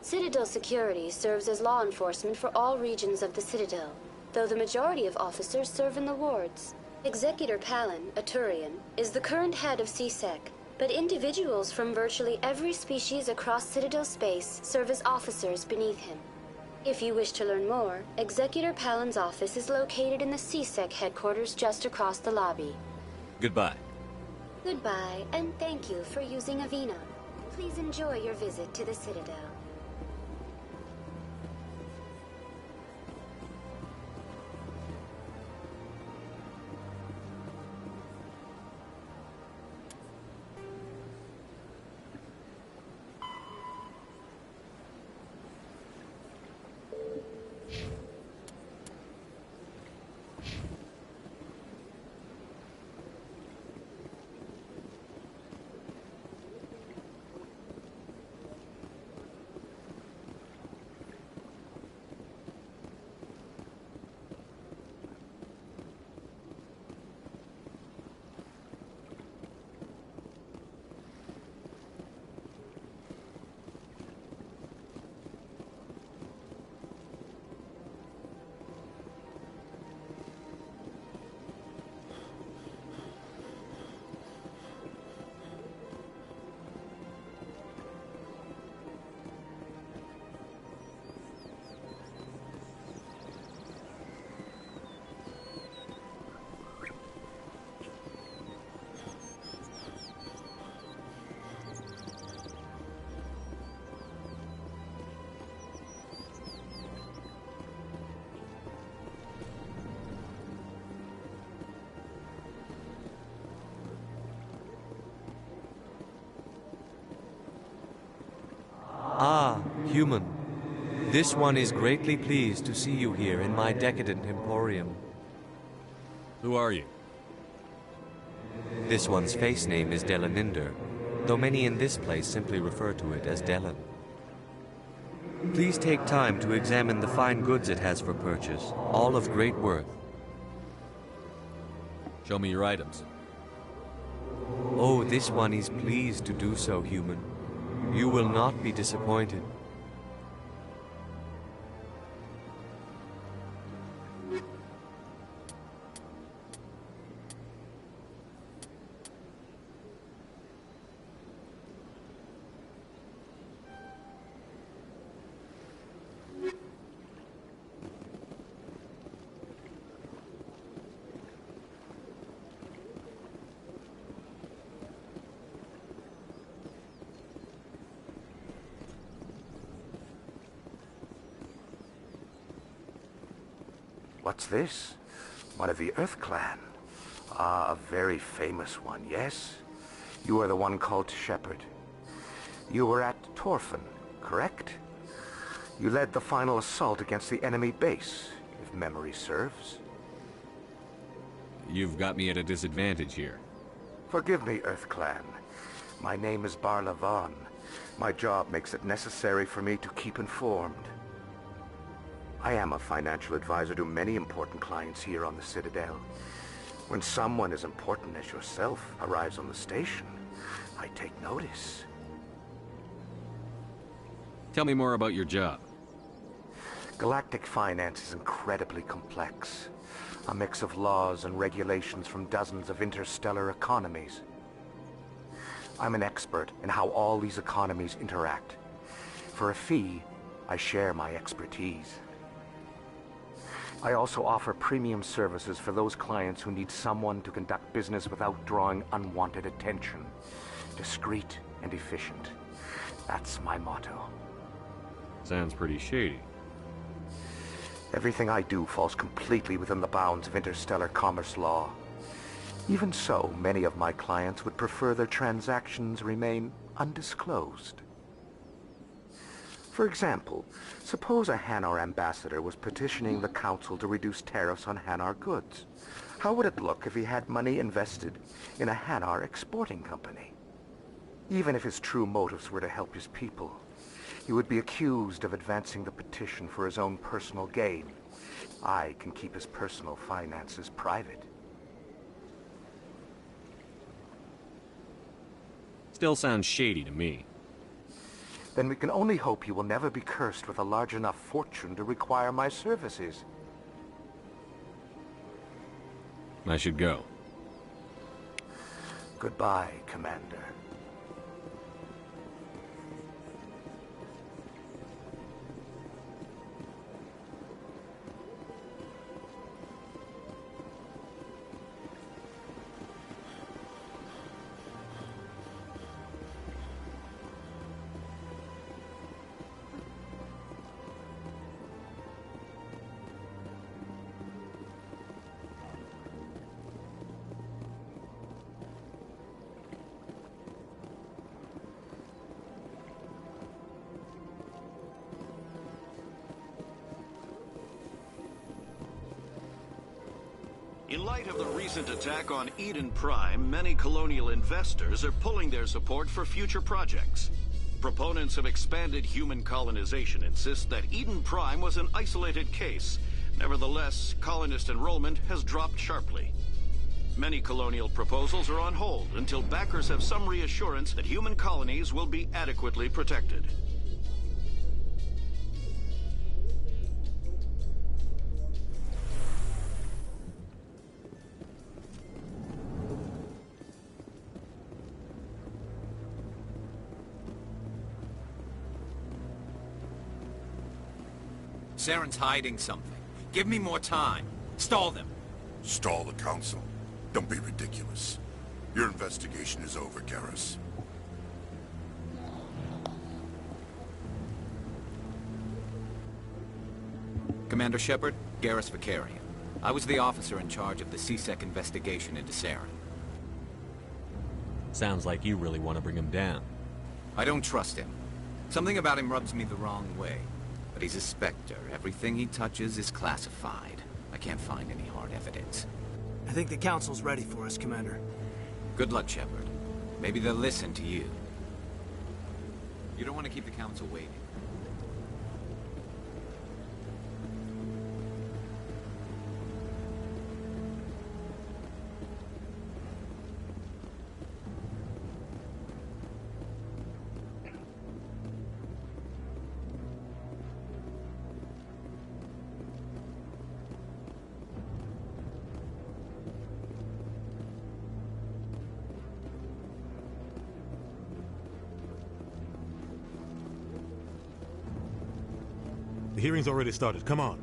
Citadel security serves as law enforcement for all regions of the Citadel, though the majority of officers serve in the wards. Executor Palin, a Turian, is the current head of CSEC, but individuals from virtually every species across Citadel space serve as officers beneath him. If you wish to learn more, Executor Palin's office is located in the CSEC headquarters just across the lobby. Goodbye. Goodbye, and thank you for using Avina. Please enjoy your visit to the Citadel. Ah, human. This one is greatly pleased to see you here in my decadent emporium. Who are you? This one's face name is Delaninder, though many in this place simply refer to it as Delan. Please take time to examine the fine goods it has for purchase, all of great worth. Show me your items. Oh, this one is pleased to do so, human. You will not be disappointed. What's this? One of the Earth Clan. Ah, a very famous one, yes? You are the one called Shepard. You were at Torfan, correct? You led the final assault against the enemy base, if memory serves. You've got me at a disadvantage here. Forgive me, Earth Clan. My name is Barla Vaughn. My job makes it necessary for me to keep informed. I am a financial advisor to many important clients here on the Citadel. When someone as important as yourself arrives on the station, I take notice. Tell me more about your job. Galactic finance is incredibly complex. A mix of laws and regulations from dozens of interstellar economies. I'm an expert in how all these economies interact. For a fee, I share my expertise. I also offer premium services for those clients who need someone to conduct business without drawing unwanted attention. Discreet and efficient. That's my motto. Sounds pretty shady. Everything I do falls completely within the bounds of interstellar commerce law. Even so, many of my clients would prefer their transactions remain undisclosed. For example, suppose a Hanar ambassador was petitioning the Council to reduce tariffs on Hanar goods. How would it look if he had money invested in a Hanar exporting company? Even if his true motives were to help his people, he would be accused of advancing the petition for his own personal gain. I can keep his personal finances private. Still sounds shady to me. Then we can only hope you will never be cursed with a large enough fortune to require my services. I should go. Goodbye, Commander. In light of the recent attack on Eden Prime, many colonial investors are pulling their support for future projects. Proponents of expanded human colonization insist that Eden Prime was an isolated case. Nevertheless, colonist enrollment has dropped sharply. Many colonial proposals are on hold until backers have some reassurance that human colonies will be adequately protected. Saren's hiding something. Give me more time. Stall them. Stall the Council? Don't be ridiculous. Your investigation is over, Garrus. Commander Shepard, Garrus Vakarian. I was the officer in charge of the C-Sec investigation into Saren. Sounds like you really want to bring him down. I don't trust him. Something about him rubs me the wrong way. But he's a Spectre. Everything he touches is classified. I can't find any hard evidence. I think the Council's ready for us, Commander. Good luck, Shepard. Maybe they'll listen to you. You don't want to keep the Council waiting. hearing's already started. Come on.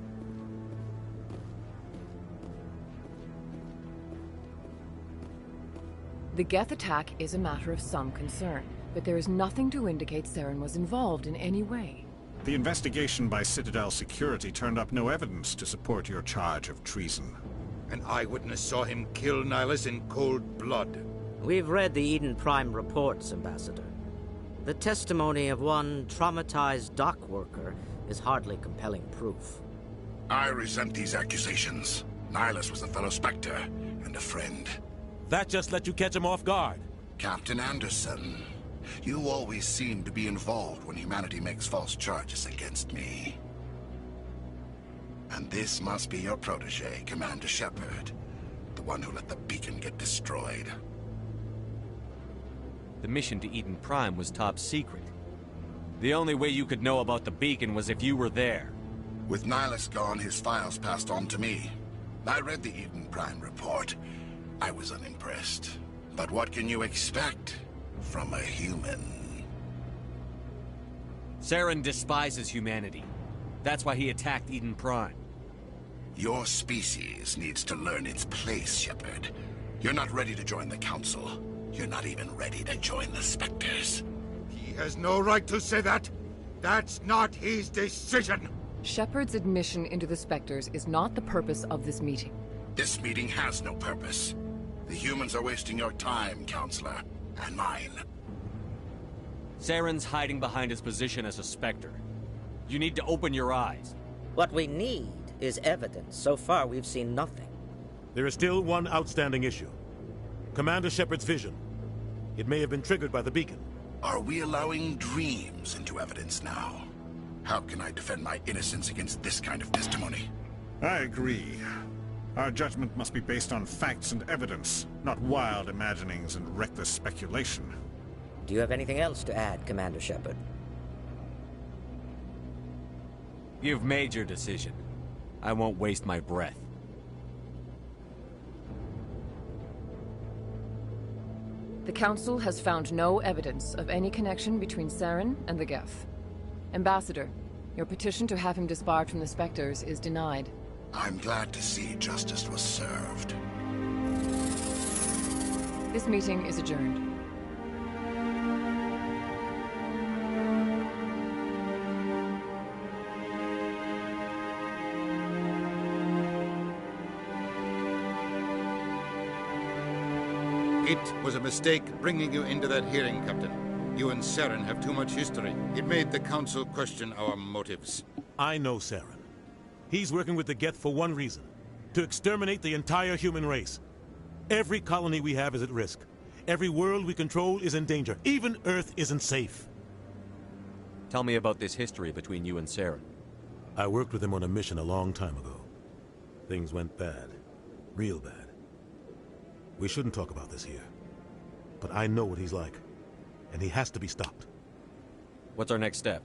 The Geth attack is a matter of some concern, but there is nothing to indicate Saren was involved in any way. The investigation by Citadel Security turned up no evidence to support your charge of treason. An eyewitness saw him kill Nihilus in cold blood. We've read the Eden Prime reports, Ambassador. The testimony of one traumatized dock worker is hardly compelling proof. I resent these accusations. Nihilus was a fellow Spectre and a friend. That just let you catch him off guard. Captain Anderson, you always seem to be involved when humanity makes false charges against me. And this must be your protege, Commander Shepard. The one who let the beacon get destroyed. The mission to Eden Prime was top secret. The only way you could know about the beacon was if you were there. With Nihilus gone, his files passed on to me. I read the Eden Prime report. I was unimpressed. But what can you expect from a human? Saren despises humanity. That's why he attacked Eden Prime. Your species needs to learn its place, Shepard. You're not ready to join the Council. You're not even ready to join the Spectres. He has no right to say that. That's not his decision. Shepard's admission into the Spectres is not the purpose of this meeting. This meeting has no purpose. The humans are wasting your time, Counselor, and mine. Saren's hiding behind his position as a Spectre. You need to open your eyes. What we need is evidence. So far, we've seen nothing. There is still one outstanding issue. Commander Shepard's vision. It may have been triggered by the beacon. Are we allowing dreams into evidence now? How can I defend my innocence against this kind of testimony? I agree. Our judgment must be based on facts and evidence, not wild imaginings and reckless speculation. Do you have anything else to add, Commander Shepard? You've made your decision. I won't waste my breath. The Council has found no evidence of any connection between Saren and the Geth. Ambassador, your petition to have him disbarred from the Spectres is denied. I'm glad to see justice was served. This meeting is adjourned. It was a mistake bringing you into that hearing, Captain. You and Saren have too much history. It made the Council question our motives. I know Saren. He's working with the Geth for one reason. To exterminate the entire human race. Every colony we have is at risk. Every world we control is in danger. Even Earth isn't safe. Tell me about this history between you and Saren. I worked with him on a mission a long time ago. Things went bad. Real bad. We shouldn't talk about this here. But I know what he's like. And he has to be stopped. What's our next step?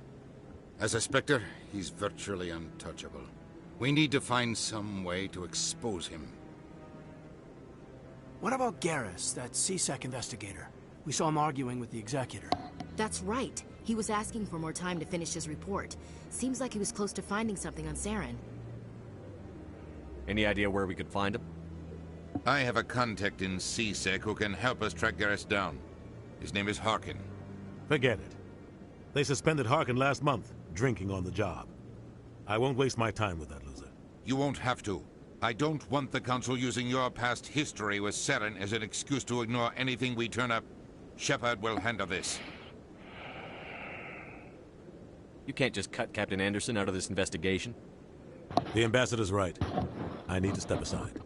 As a Spectre, he's virtually untouchable. We need to find some way to expose him. What about Garrus, that CSEC investigator? We saw him arguing with the Executor. That's right. He was asking for more time to finish his report. Seems like he was close to finding something on Saren. Any idea where we could find him? I have a contact in CSEC who can help us track Garrus down. His name is Harkin. Forget it. They suspended Harkin last month, drinking on the job. I won't waste my time with that loser. You won't have to. I don't want the Council using your past history with Saren as an excuse to ignore anything we turn up. Shepard will handle this. You can't just cut Captain Anderson out of this investigation. The Ambassador's right. I need to step aside.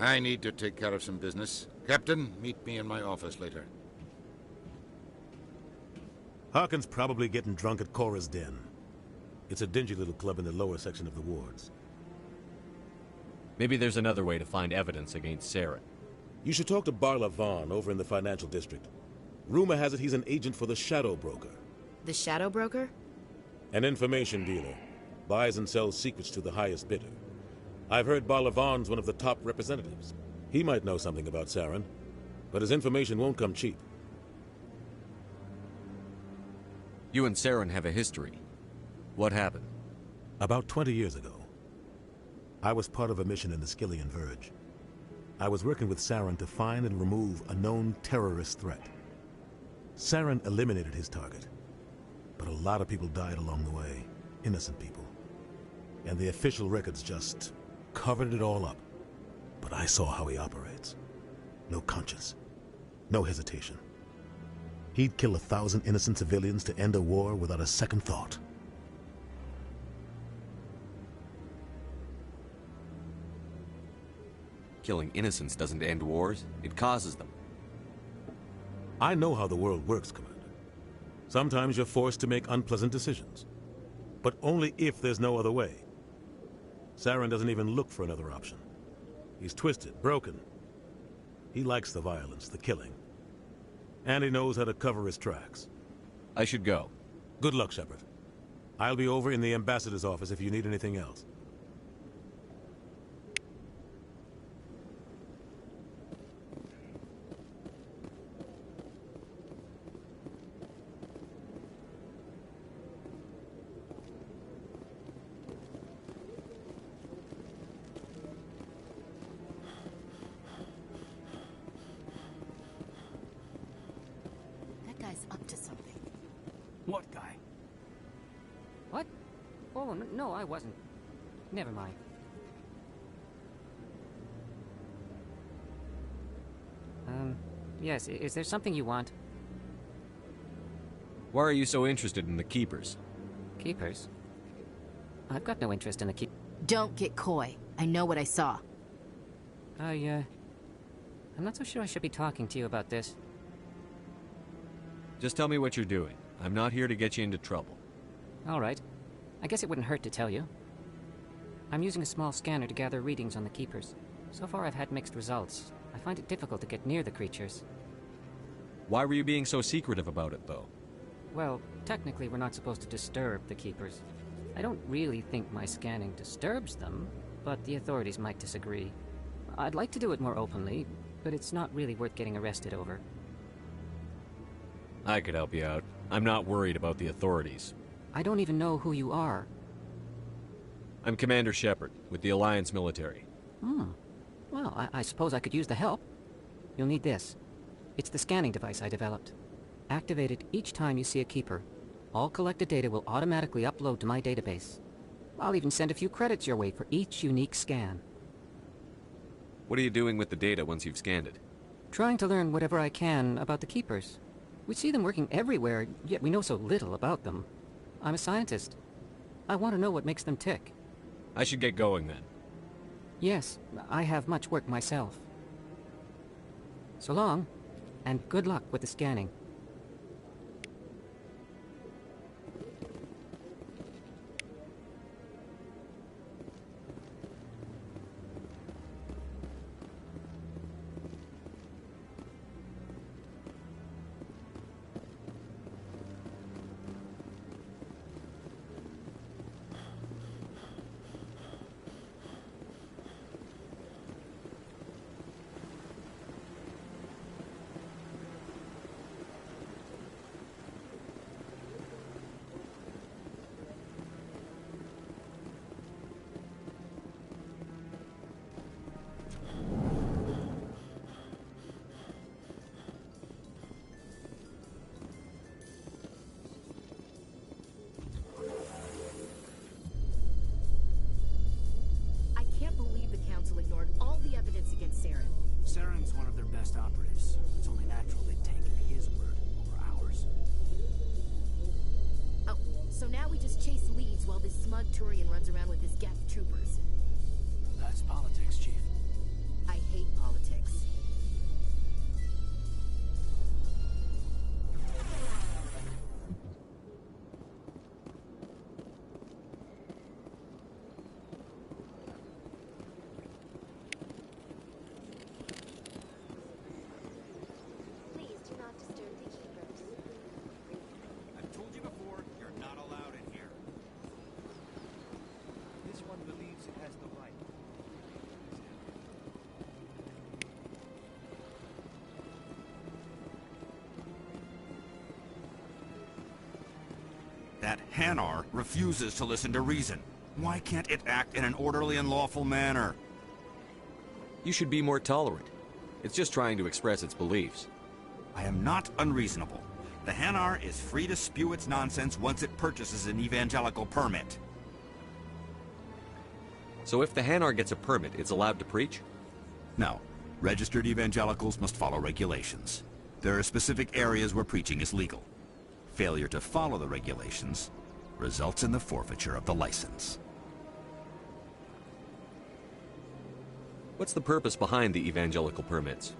I need to take care of some business. Captain, meet me in my office later. Harkin's probably getting drunk at Cora's Den. It's a dingy little club in the lower section of the wards. Maybe there's another way to find evidence against Saren. You should talk to Barla Vaughn over in the financial district. Rumor has it he's an agent for the Shadow Broker. The Shadow Broker? An information dealer. Buys and sells secrets to the highest bidder. I've heard Barla Vaughn's one of the top representatives. He might know something about Saren, but his information won't come cheap. You and Saren have a history. What happened? About 20 years ago, I was part of a mission in the Skillian Verge. I was working with Saren to find and remove a known terrorist threat. Saren eliminated his target, but a lot of people died along the way, innocent people. And the official records just covered it all up. But I saw how he operates. No conscience, no hesitation. He'd kill 1,000 innocent civilians to end a war without a second thought. Killing innocents doesn't end wars, it causes them. I know how the world works, Commander. Sometimes you're forced to make unpleasant decisions. But only if there's no other way. Saren doesn't even look for another option. He's twisted, broken. He likes the violence, the killing. And he knows how to cover his tracks. I should go. Good luck, Shepard. I'll be over in the ambassador's office if you need anything else. Up to something. What guy? What? Oh, no, I wasn't. Never mind. Yes, is there something you want? Why are you so interested in the Keepers? Keepers? I've got no interest in the Don't get coy. I know what I saw. I'm not so sure I should be talking to you about this. Just tell me what you're doing. I'm not here to get you into trouble. All right. I guess it wouldn't hurt to tell you. I'm using a small scanner to gather readings on the Keepers. So far I've had mixed results. I find it difficult to get near the creatures. Why were you being so secretive about it, though? Well, technically we're not supposed to disturb the Keepers. I don't really think my scanning disturbs them, but the authorities might disagree. I'd like to do it more openly, but it's not really worth getting arrested over. I could help you out. I'm not worried about the authorities. I don't even know who you are. I'm Commander Shepard, with the Alliance military. Well, I suppose I could use the help. You'll need this. It's the scanning device I developed. Activate it each time you see a Keeper. All collected data will automatically upload to my database. I'll even send a few credits your way for each unique scan. What are you doing with the data once you've scanned it? Trying to learn whatever I can about the Keepers. We see them working everywhere, yet we know so little about them. I'm a scientist. I want to know what makes them tick. I should get going then. Yes, I have much work myself. So long, and good luck with the scanning. Ignored all the evidence against Saren. Saren's one of their best operatives. It's only natural they'd take his word over ours. Oh, so now we just chase leads while this smug Turian runs around with his Geth troopers. That's politics, Chief. I hate politics. That Hanar refuses to listen to reason. Why can't it act in an orderly and lawful manner? You should be more tolerant. It's just trying to express its beliefs. I am not unreasonable. The Hanar is free to spew its nonsense once it purchases an evangelical permit. So if the Hanar gets a permit, it's allowed to preach? No. Registered evangelicals must follow regulations. There are specific areas where preaching is legal. Failure to follow the regulations results in the forfeiture of the license. What's the purpose behind the evangelical permits?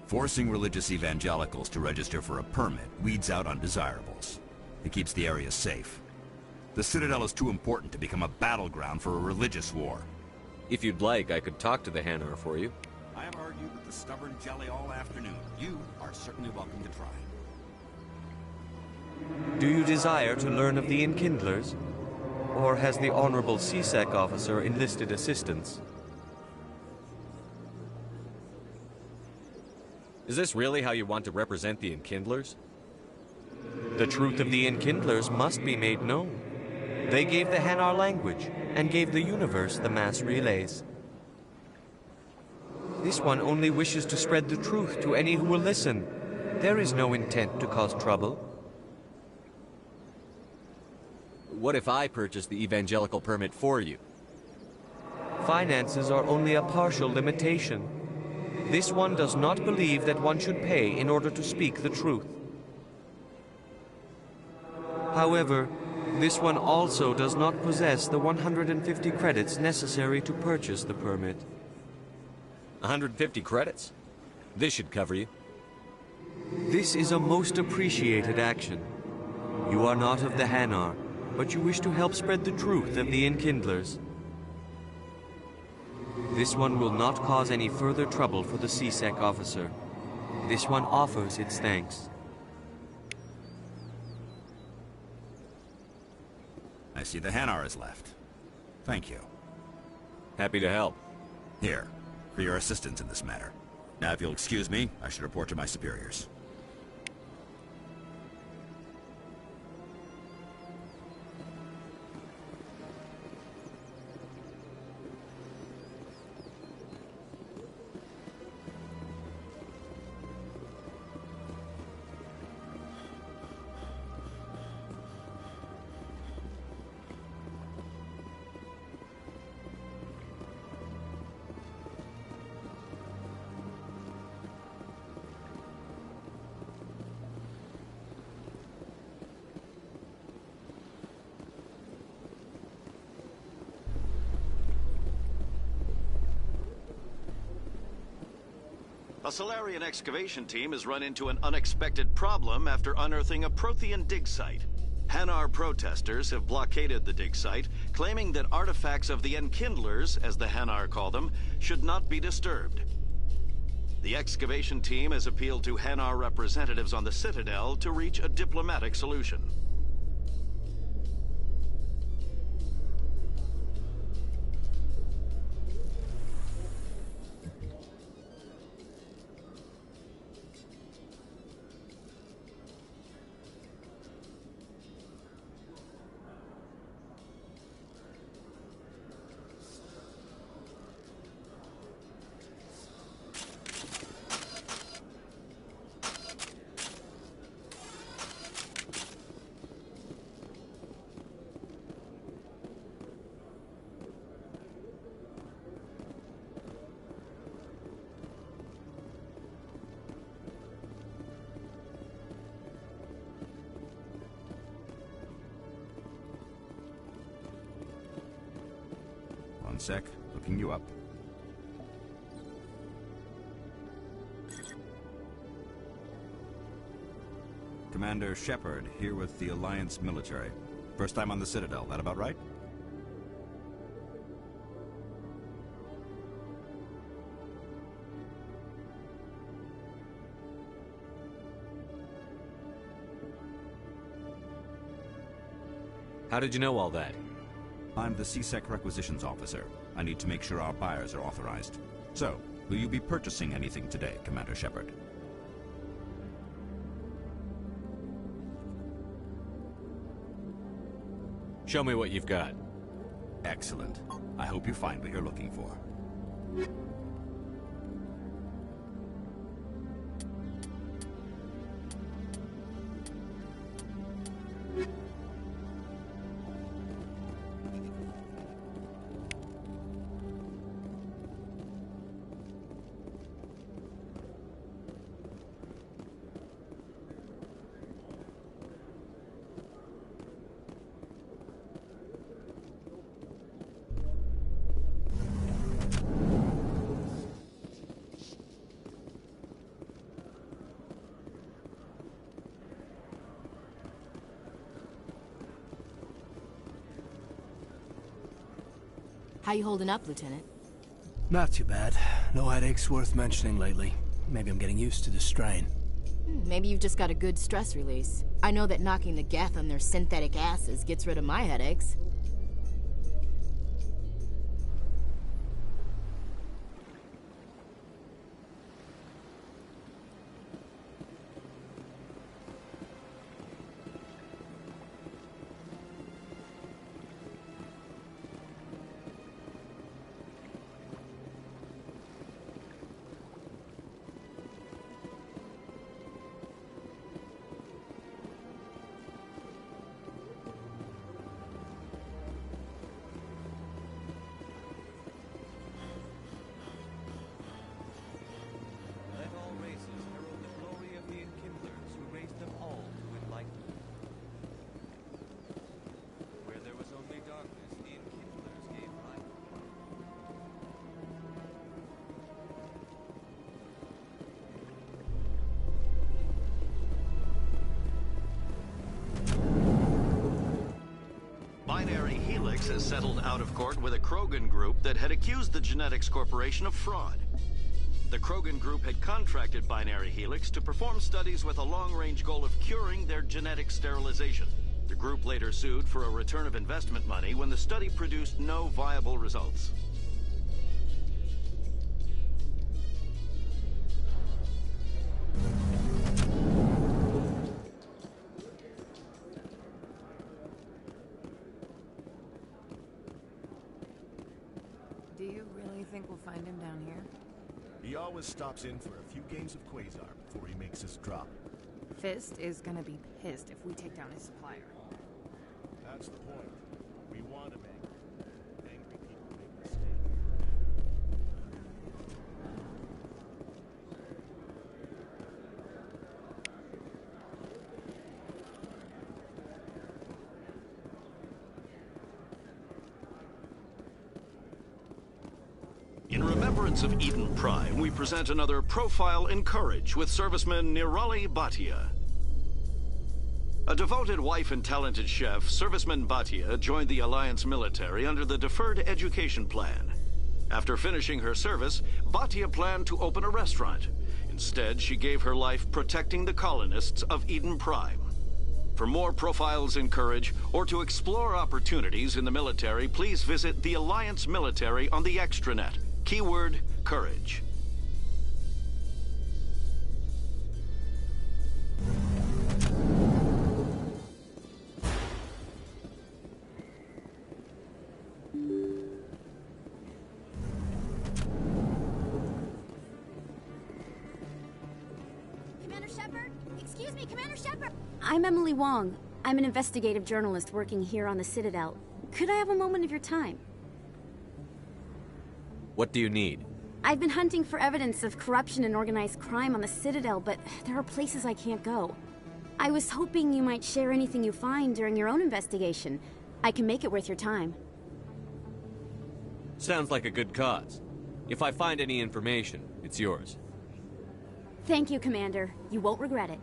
Forcing religious evangelicals to register for a permit weeds out undesirables. It keeps the area safe. The Citadel is too important to become a battleground for a religious war. If you'd like, I could talk to the Hanar for you. I have argued with the stubborn jelly all afternoon. You are certainly welcome to try. Do you desire to learn of the Enkindlers? Or has the Honorable CSEC officer enlisted assistance? Is this really how you want to represent the Enkindlers? The truth of the Enkindlers must be made known. They gave the Hanar language, and gave the universe the mass relays. This one only wishes to spread the truth to any who will listen. There is no intent to cause trouble. What if I purchase the evangelical permit for you? Finances are only a partial limitation. This one does not believe that one should pay in order to speak the truth. However, this one also does not possess the 150 credits necessary to purchase the permit. 150 credits? This should cover you. This is a most appreciated action. You are not of the Hanar, but you wish to help spread the truth of the Enkindlers. This one will not cause any further trouble for the CSEC officer. This one offers its thanks. I see the Hanar is left. Thank you. Happy to help. Here, for your assistance in this matter. Now, if you'll excuse me, I should report to my superiors. A Salarian excavation team has run into an unexpected problem after unearthing a Prothean dig site. Hanar protesters have blockaded the dig site, claiming that artifacts of the Enkindlers, as the Hanar call them, should not be disturbed. The excavation team has appealed to Hanar representatives on the Citadel to reach a diplomatic solution. One sec, looking you up. Commander Shepard, here with the Alliance military. First time on the Citadel, that about right? How did you know all that? I'm the CSEC requisitions officer. I need to make sure our buyers are authorized. So, will you be purchasing anything today, Commander Shepard? Show me what you've got. Excellent. I hope you find what you're looking for. How you holding up, Lieutenant? Not too bad. No headaches worth mentioning lately. Maybe I'm getting used to the strain. Maybe you've just got a good stress release. I know that knocking the Geth on their synthetic asses gets rid of my headaches. Binary Helix has settled out of court with a Krogan group that had accused the Genetics Corporation of fraud. The Krogan group had contracted Binary Helix to perform studies with a long-range goal of curing their genetic sterilization. The group later sued for a return of investment money when the study produced no viable results. Do you really think we'll find him down here? He always stops in for a few games of Quasar before he makes his drop. Fist is gonna be pissed if we take down his supplier. That's the point. We want him angry. Angry people make mistakes. In remembrance of Eden Prime, we present another Profile in Courage with serviceman Nirali Bhatia. A devoted wife and talented chef, Serviceman Bhatia joined the Alliance military under the Deferred Education Plan. After finishing her service, Bhatia planned to open a restaurant. Instead, she gave her life protecting the colonists of Eden Prime. For more Profiles in Courage, or to explore opportunities in the military, please visit the Alliance military on the extranet. Keyword, Courage. Commander Shepard? Excuse me, Commander Shepard! I'm Emily Wong. I'm an investigative journalist working here on the Citadel. Could I have a moment of your time? What do you need? I've been hunting for evidence of corruption and organized crime on the Citadel, but there are places I can't go. I was hoping you might share anything you find during your own investigation. I can make it worth your time. Sounds like a good cause. If I find any information, it's yours. Thank you, Commander. You won't regret it.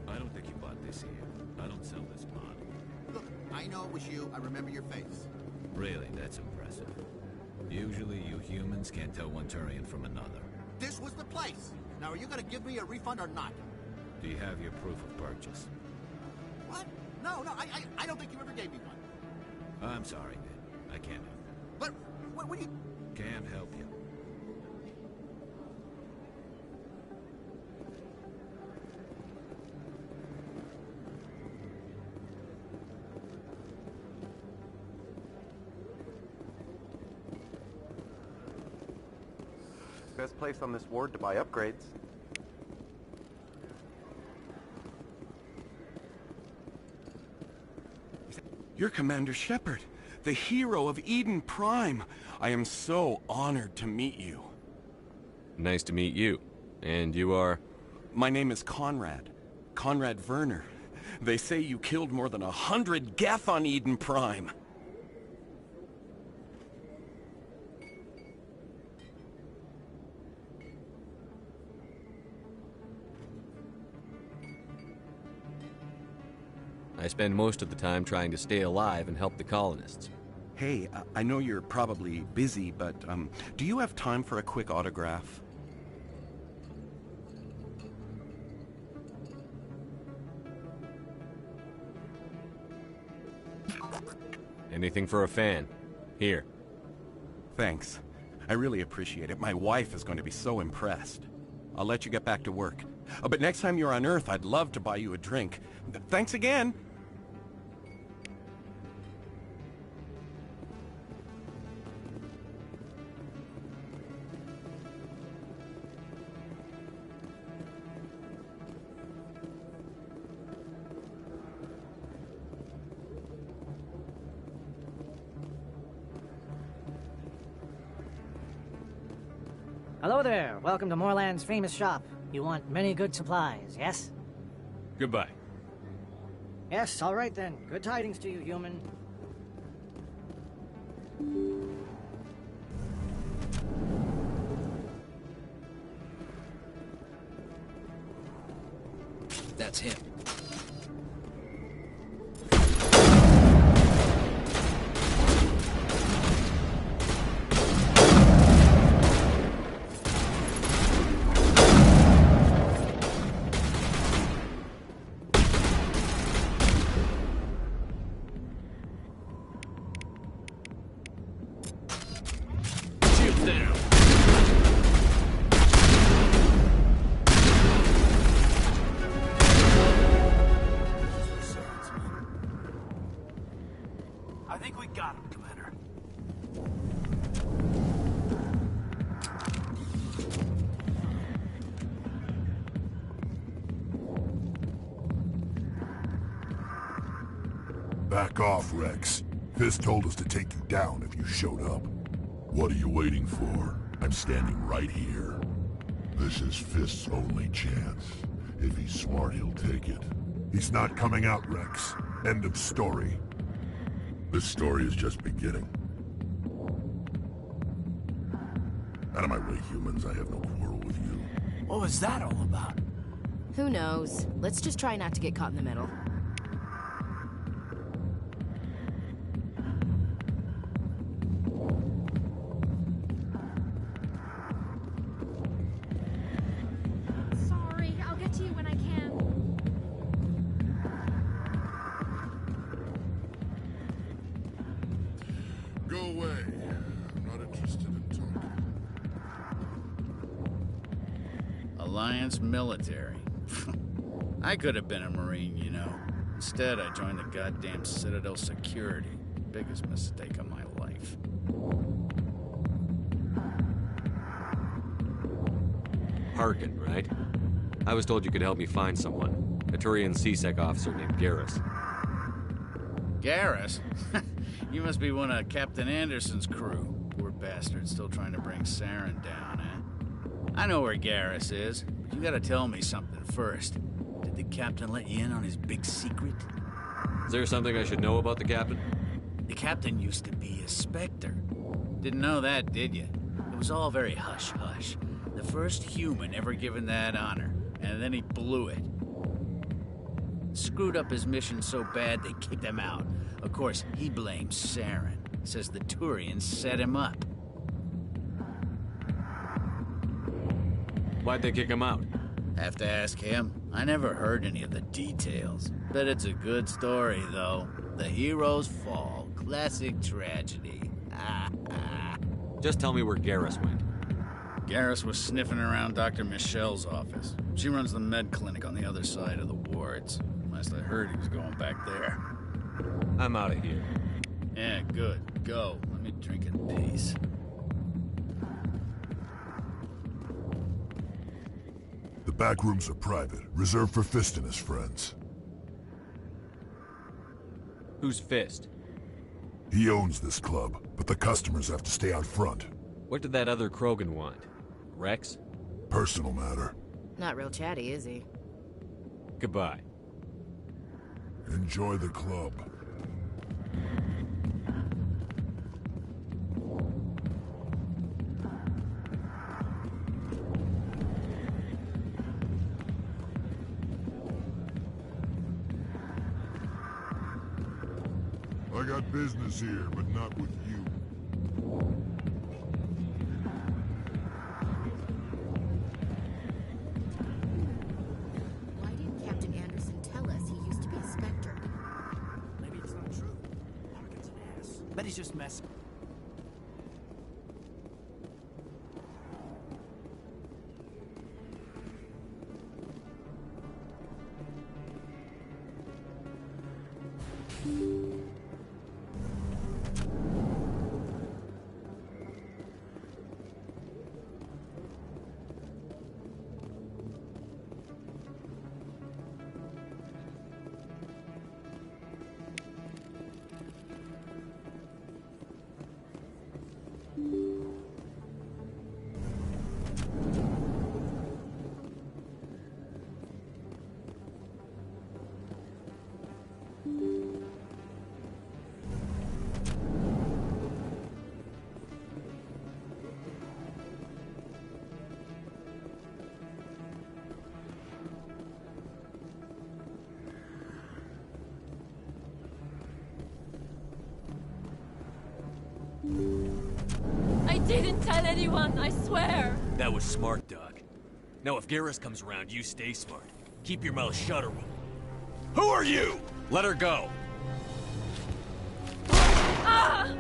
I don't think you bought this here. I don't sell this pot. Look, I know it was you. I remember your face. Really, that's impressive. Usually you humans can't tell one Turian from another. This was the place. Now, are you gonna give me a refund or not? Do you have your proof of purchase? No, I don't think you ever gave me one. I'm sorry, Ned. I can't help you. But what do you... Can't help you. Best place on this ward to buy upgrades. You're Commander Shepard, the hero of Eden Prime. I am so honored to meet you. Nice to meet you. And you are? My name is Conrad. Conrad Werner. They say you killed more than 100 Geth on Eden Prime. I spend most of the time trying to stay alive and help the colonists. Hey, I know you're probably busy, but do you have time for a quick autograph? Anything for a fan. Here. Thanks. I really appreciate it. My wife is going to be so impressed. I'll let you get back to work. But next time you're on Earth, I'd love to buy you a drink. Thanks again! Hello there. Welcome to Moorland's famous shop. You want many good supplies, yes? Goodbye. Yes, all right then. Good tidings to you, human. That's him. I think we got him, Commander. Back off, Rex. Fisk told us to take you down if you showed up. What are you waiting for? I'm standing right here. This is Fisk's only chance. If he's smart, he'll take it. He's not coming out, Rex. End of story. This story is just beginning. Out of my way, humans. I have no quarrel with you. What was that all about? Who knows? Let's just try not to get caught in the middle. Sorry, I'll get to you when I can. Go away. I'm not interested in talking. Alliance military. I could have been a Marine, you know. Instead, I joined the goddamn Citadel Security. Biggest mistake of my life. Harkin, right? I was told you could help me find someone. A Turian C-Sec officer named Garrus. Garrus? You must be one of Captain Anderson's crew. Poor bastard, still trying to bring Saren down, eh? I know where Garrus is, but you gotta tell me something first. Did the captain let you in on his big secret? Is there something I should know about the captain? The captain used to be a Spectre. Didn't know that, did you? It was all very hush-hush. The first human ever given that honor, and then he blew it. Screwed up his mission so bad they kicked him out. Of course, he blames Saren. Says the Turians set him up. Why'd they kick him out? Have to ask him. I never heard any of the details. bet it's a good story, though. The heroes fall. Classic tragedy. Just tell me where Garrus went. Garrus was sniffing around Dr. Michelle's office. She runs the med clinic on the other side of the wards. Last I heard, he was going back there. I'm out of here. Yeah, good. Go. Let me drink in peace. The back rooms are private, reserved for Fist and his friends. Who's Fist? He owns this club, but the customers have to stay out front. What did that other Krogan want? Rex? Personal matter. Not real chatty, is he? Goodbye. Enjoy the club. I got business here, but not with you. Why didn't Captain Anderson tell us he used to be a Spectre? Maybe it's not true. Morgan's an ass. Bet he's just messing. I didn't tell anyone, I swear! That was smart, Doc. Now if Garrus comes around, you stay smart. Keep your mouth shut or we'll... Who are you? Let her go. Ah!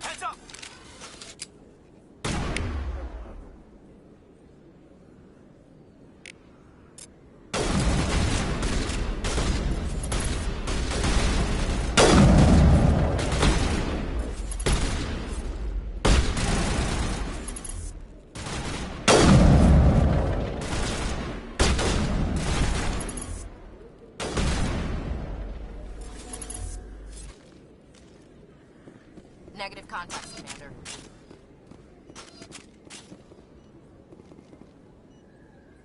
Heads up! Negative contacts, Commander.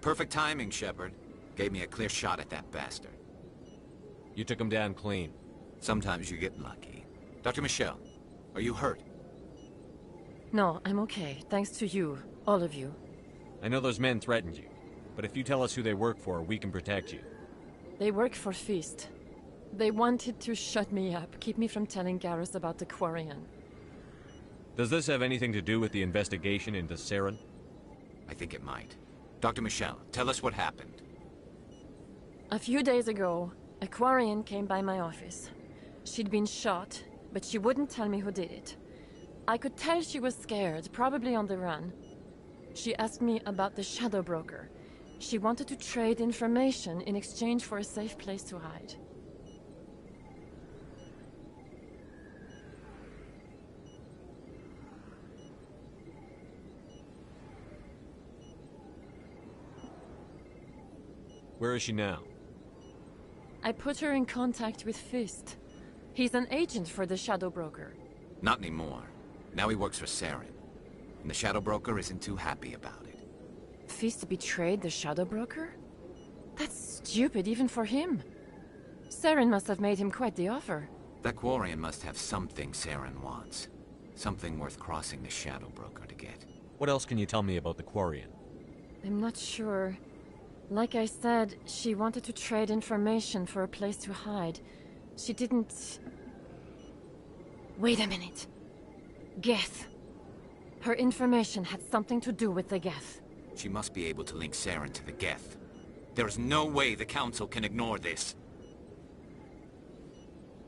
Perfect timing, Shepard. Gave me a clear shot at that bastard. You took him down clean. Sometimes you get lucky. Dr. Michelle, are you hurt? No, I'm okay. Thanks to you. All of you. I know those men threatened you, but if you tell us who they work for, we can protect you. They work for Fist. They wanted to shut me up, keep me from telling Garrus about the Quarian. Does this have anything to do with the investigation into Saren? I think it might. Dr. Michelle, tell us what happened. A few days ago, a Quarian came by my office. She'd been shot, but she wouldn't tell me who did it. I could tell she was scared, probably on the run. She asked me about the Shadow Broker. She wanted to trade information in exchange for a safe place to hide. Where is she now? I put her in contact with Fist. He's an agent for the Shadow Broker. Not anymore. Now he works for Saren. And the Shadow Broker isn't too happy about it. Fist betrayed the Shadow Broker? That's stupid even for him. Saren must have made him quite the offer. That Quarian must have something Saren wants. Something worth crossing the Shadow Broker to get. What else can you tell me about the Quarian? I'm not sure. Like I said, she wanted to trade information for a place to hide. She didn't... Wait a minute. Geth. Her information had something to do with the Geth. She must be able to link Saren to the Geth. There is no way the Council can ignore this.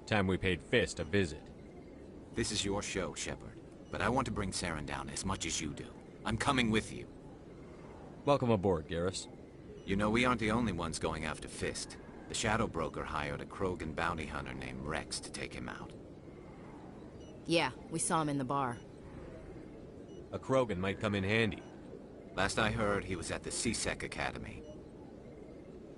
Time we paid Fist a visit. This is your show, Shepard. But I want to bring Saren down as much as you do. I'm coming with you. Welcome aboard, Garrus. You know, we aren't the only ones going after Fist. The Shadow Broker hired a Krogan bounty hunter named Rex to take him out. Yeah, we saw him in the bar. A Krogan might come in handy. Last I heard, he was at the CSEC Academy.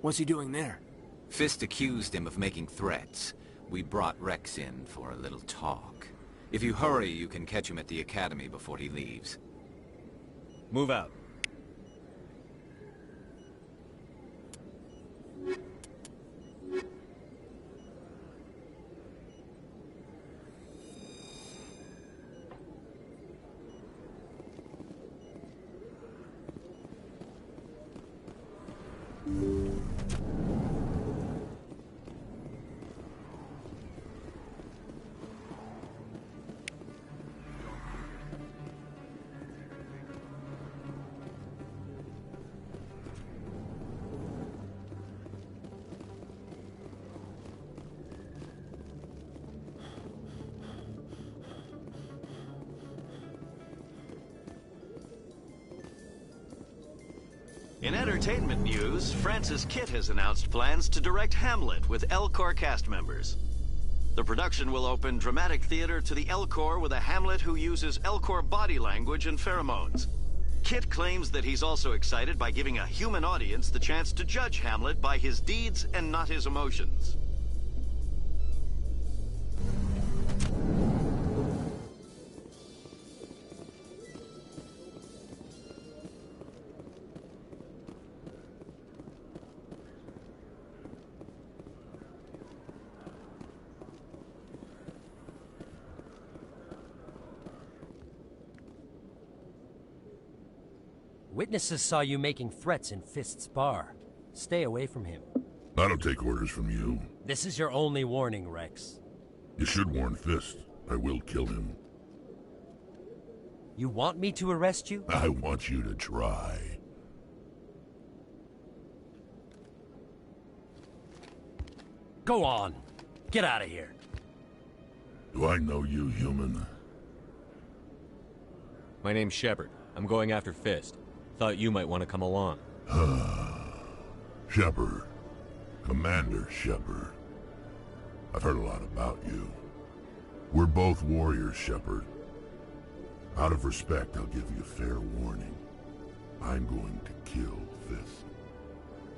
What's he doing there? Fist accused him of making threats. We brought Rex in for a little talk. If you hurry, you can catch him at the Academy before he leaves. Move out. In entertainment news, Francis Kitt has announced plans to direct Hamlet with Elcor cast members. The production will open dramatic theater to the Elcor with a Hamlet who uses Elcor body language and pheromones. Kitt claims that he's also excited by giving a human audience the chance to judge Hamlet by his deeds and not his emotions. Witnesses saw you making threats in Fist's bar. Stay away from him. I don't take orders from you. This is your only warning, Rex. You should warn Fist. I will kill him. You want me to arrest you? I want you to try. Go on. Get out of here. Do I know you, human? My name's Shepard. I'm going after Fist. Thought you might want to come along. Shepard. Commander Shepard. I've heard a lot about you. We're both warriors, Shepard. Out of respect, I'll give you a fair warning. I'm going to kill Fist.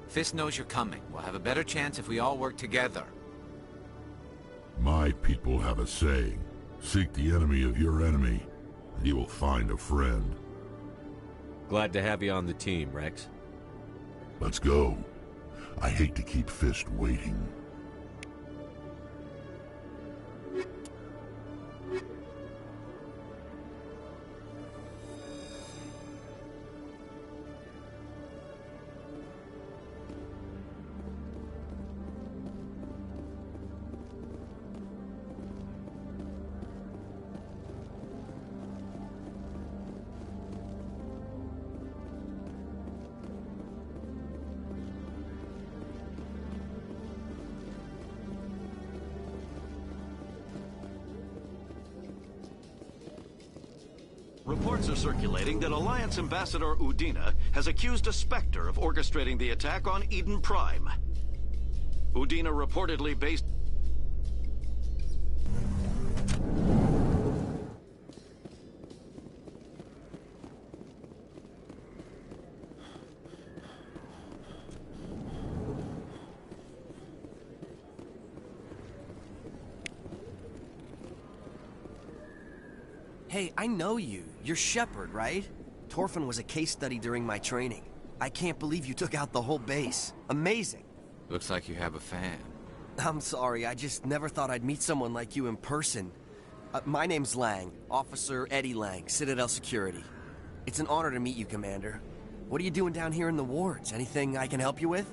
Fist knows you're coming. We'll have a better chance if we all work together. My people have a saying. Seek the enemy of your enemy, and you will find a friend. Glad to have you on the team, Rex. Let's go. I hate to keep Fist waiting. Reports are circulating that Alliance Ambassador Udina has accused a Spectre of orchestrating the attack on Eden Prime. Udina reportedly based... Hey, I know you. You're Shepard, right? Torfin was a case study during my training. I can't believe you took out the whole base. Amazing. Looks like you have a fan. I'm sorry, I just never thought I'd meet someone like you in person. My name's Lang, Officer Eddie Lang, Citadel Security. It's an honor to meet you, Commander. What are you doing down here in the wards? Anything I can help you with?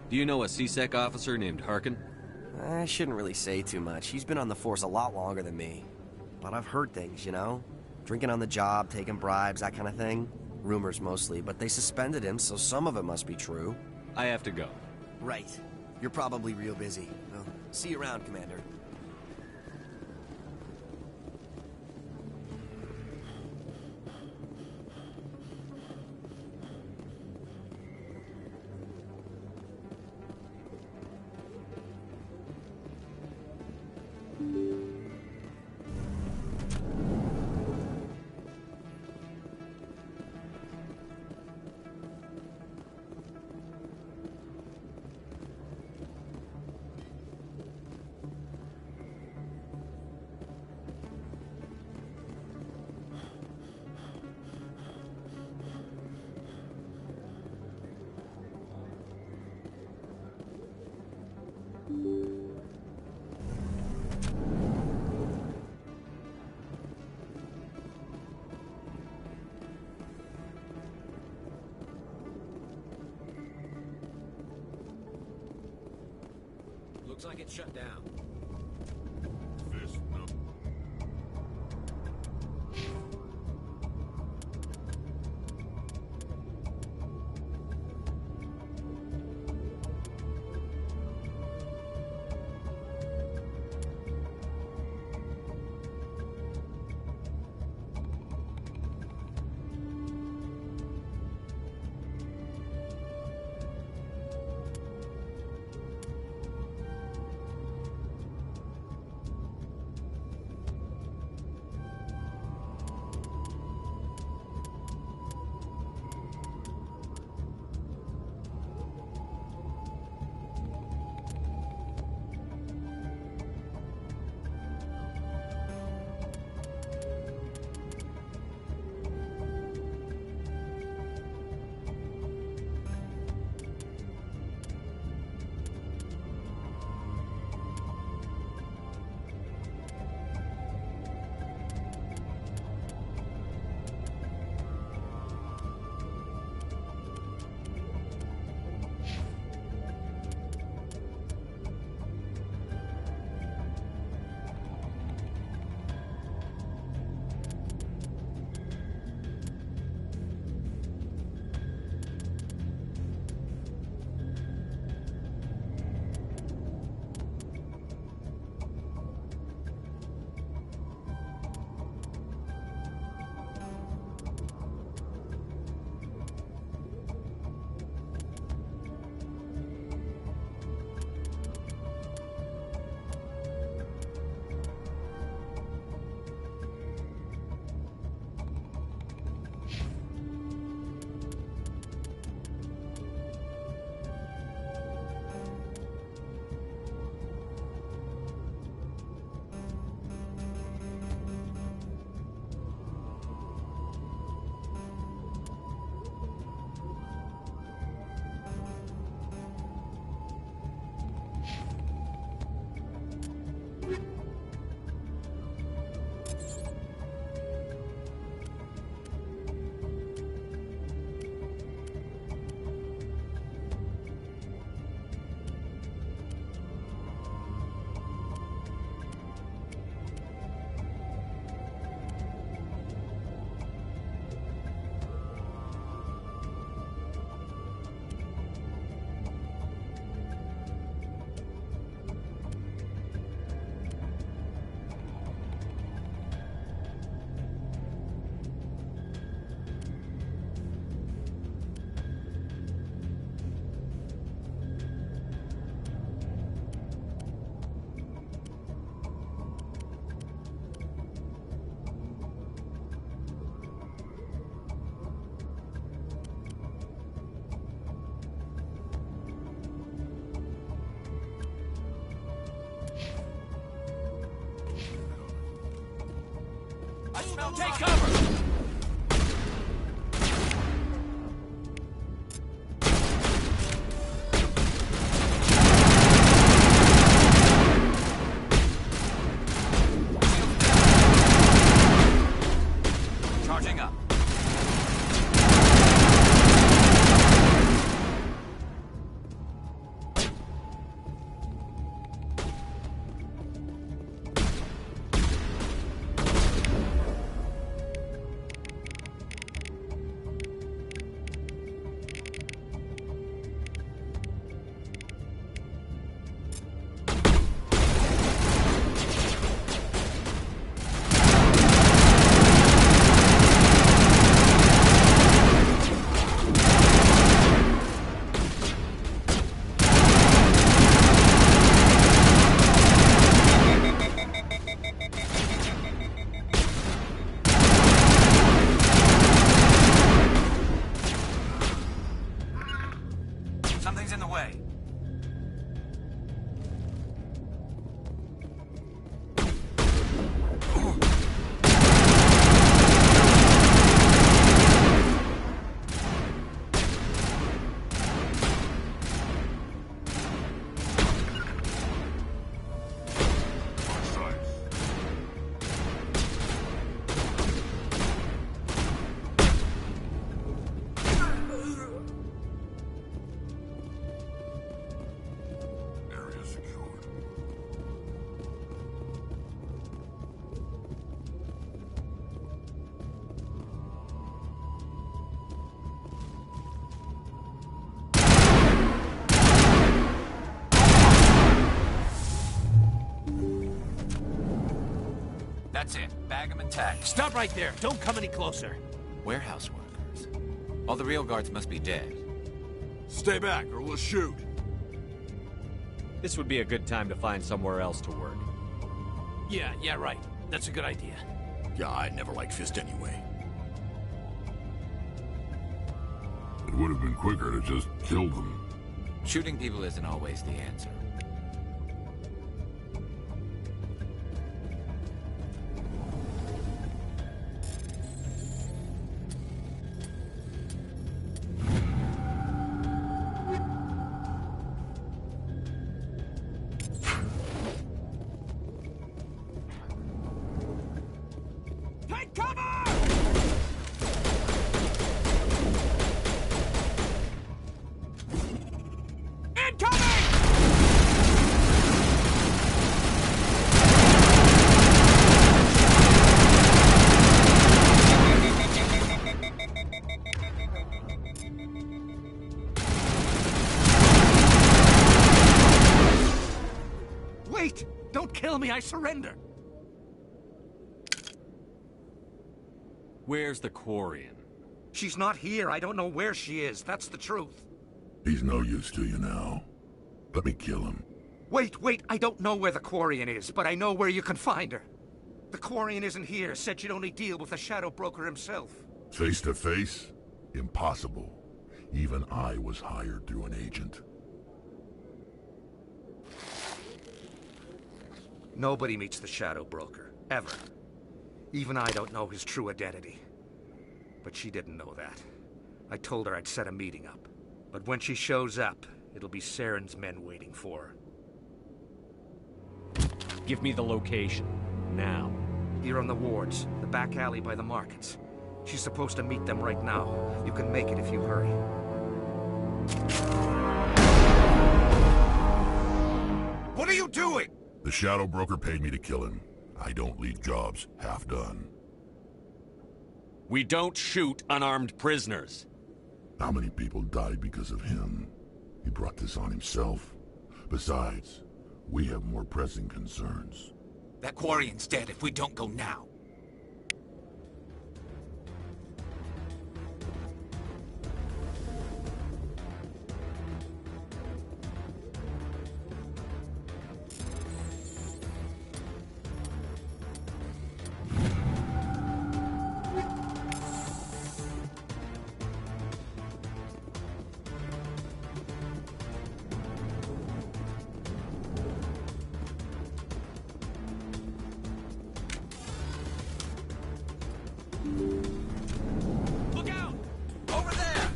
Do you know a CSEC officer named Harkin? I shouldn't really say too much. He's been on the force a lot longer than me. But I've heard things, you know? Drinking on the job, taking bribes, that kind of thing. Rumors mostly, but they suspended him, so some of it must be true. I have to go. Right. You're probably real busy. Well, see you around, Commander. Looks like it's shut down. Fist, no. Take cover! Charging up. Something's in the way. That's it. Bag him and tag. Stop right there. Don't come any closer. Warehouse workers. All the real guards must be dead. Stay back or we'll shoot. This would be a good time to find somewhere else to work. Yeah, right. That's a good idea. Yeah, I never liked Fist anyway. It would have been quicker to just kill them. Shooting people isn't always the answer. Wait! Don't kill me, I surrender! Where's the Quarian? She's not here. I don't know where she is. That's the truth. He's no use to you now. Let me kill him. Wait. I don't know where the Quarian is, but I know where you can find her. The Quarian isn't here. Said she'd only deal with the Shadow Broker himself. Face to face? Impossible. Even I was hired through an agent. Nobody meets the Shadow Broker. Ever. Even I don't know his true identity. But she didn't know that. I told her I'd set a meeting up. But when she shows up, it'll be Saren's men waiting for her. Give me the location. Now. Here on the wards, the back alley by the markets. She's supposed to meet them right now. You can make it if you hurry. What are you doing? The Shadow Broker paid me to kill him. I don't leave jobs half done. We don't shoot unarmed prisoners. How many people died because of him? He brought this on himself. Besides, we have more pressing concerns. That Quarian's dead if we don't go now. Look out! Over there!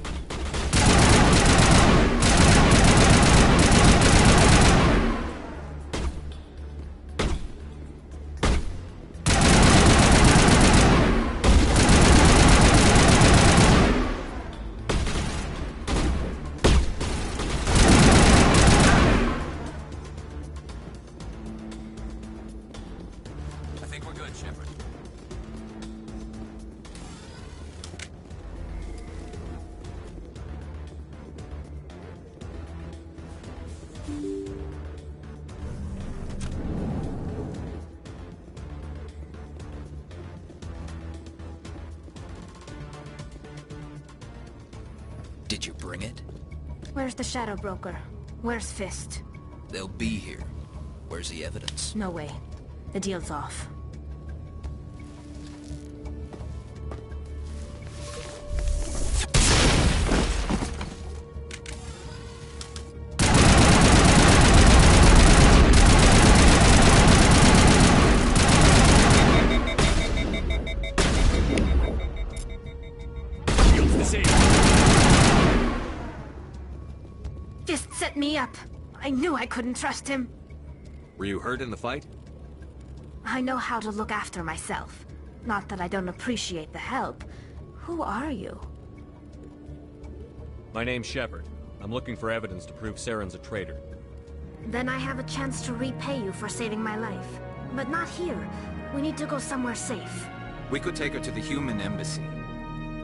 I think we're good, Shepard. Did you bring it? Where's the Shadow Broker? Where's Fist? They'll be here. Where's the evidence? No way. The deal's off. set me up. I knew I couldn't trust him. Were you hurt in the fight? I know how to look after myself. Not that I don't appreciate the help. Who are you? My name's Shepard. I'm looking for evidence to prove Saren's a traitor. Then I have a chance to repay you for saving my life. But not here. We need to go somewhere safe. We could take her to the human embassy.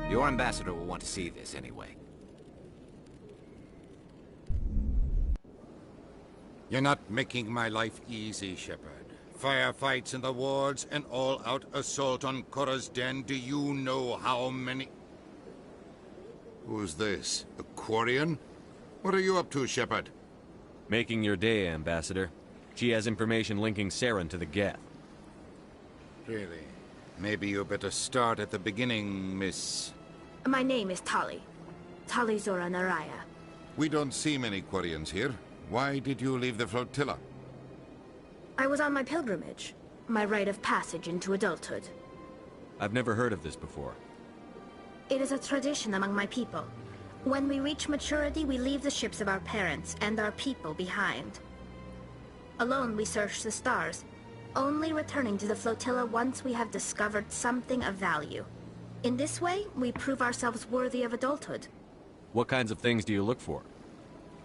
Your ambassador will want to see this anyway. You're not making my life easy, Shepard. Firefights in the wards, an all-out assault on Korra's den. Do you know how many... Who's this? A Quarian? What are you up to, Shepard? Making your day, Ambassador. She has information linking Saren to the Geth. Really? Maybe you better start at the beginning, Miss... My name is Tali. Tali Zora Naraya. We don't see many Quarians here. Why did you leave the flotilla? I was on my pilgrimage. My rite of passage into adulthood. I've never heard of this before. It is a tradition among my people. When we reach maturity, we leave the ships of our parents and our people behind. Alone, we search the stars, only returning to the flotilla once we have discovered something of value. In this way, we prove ourselves worthy of adulthood. What kinds of things do you look for?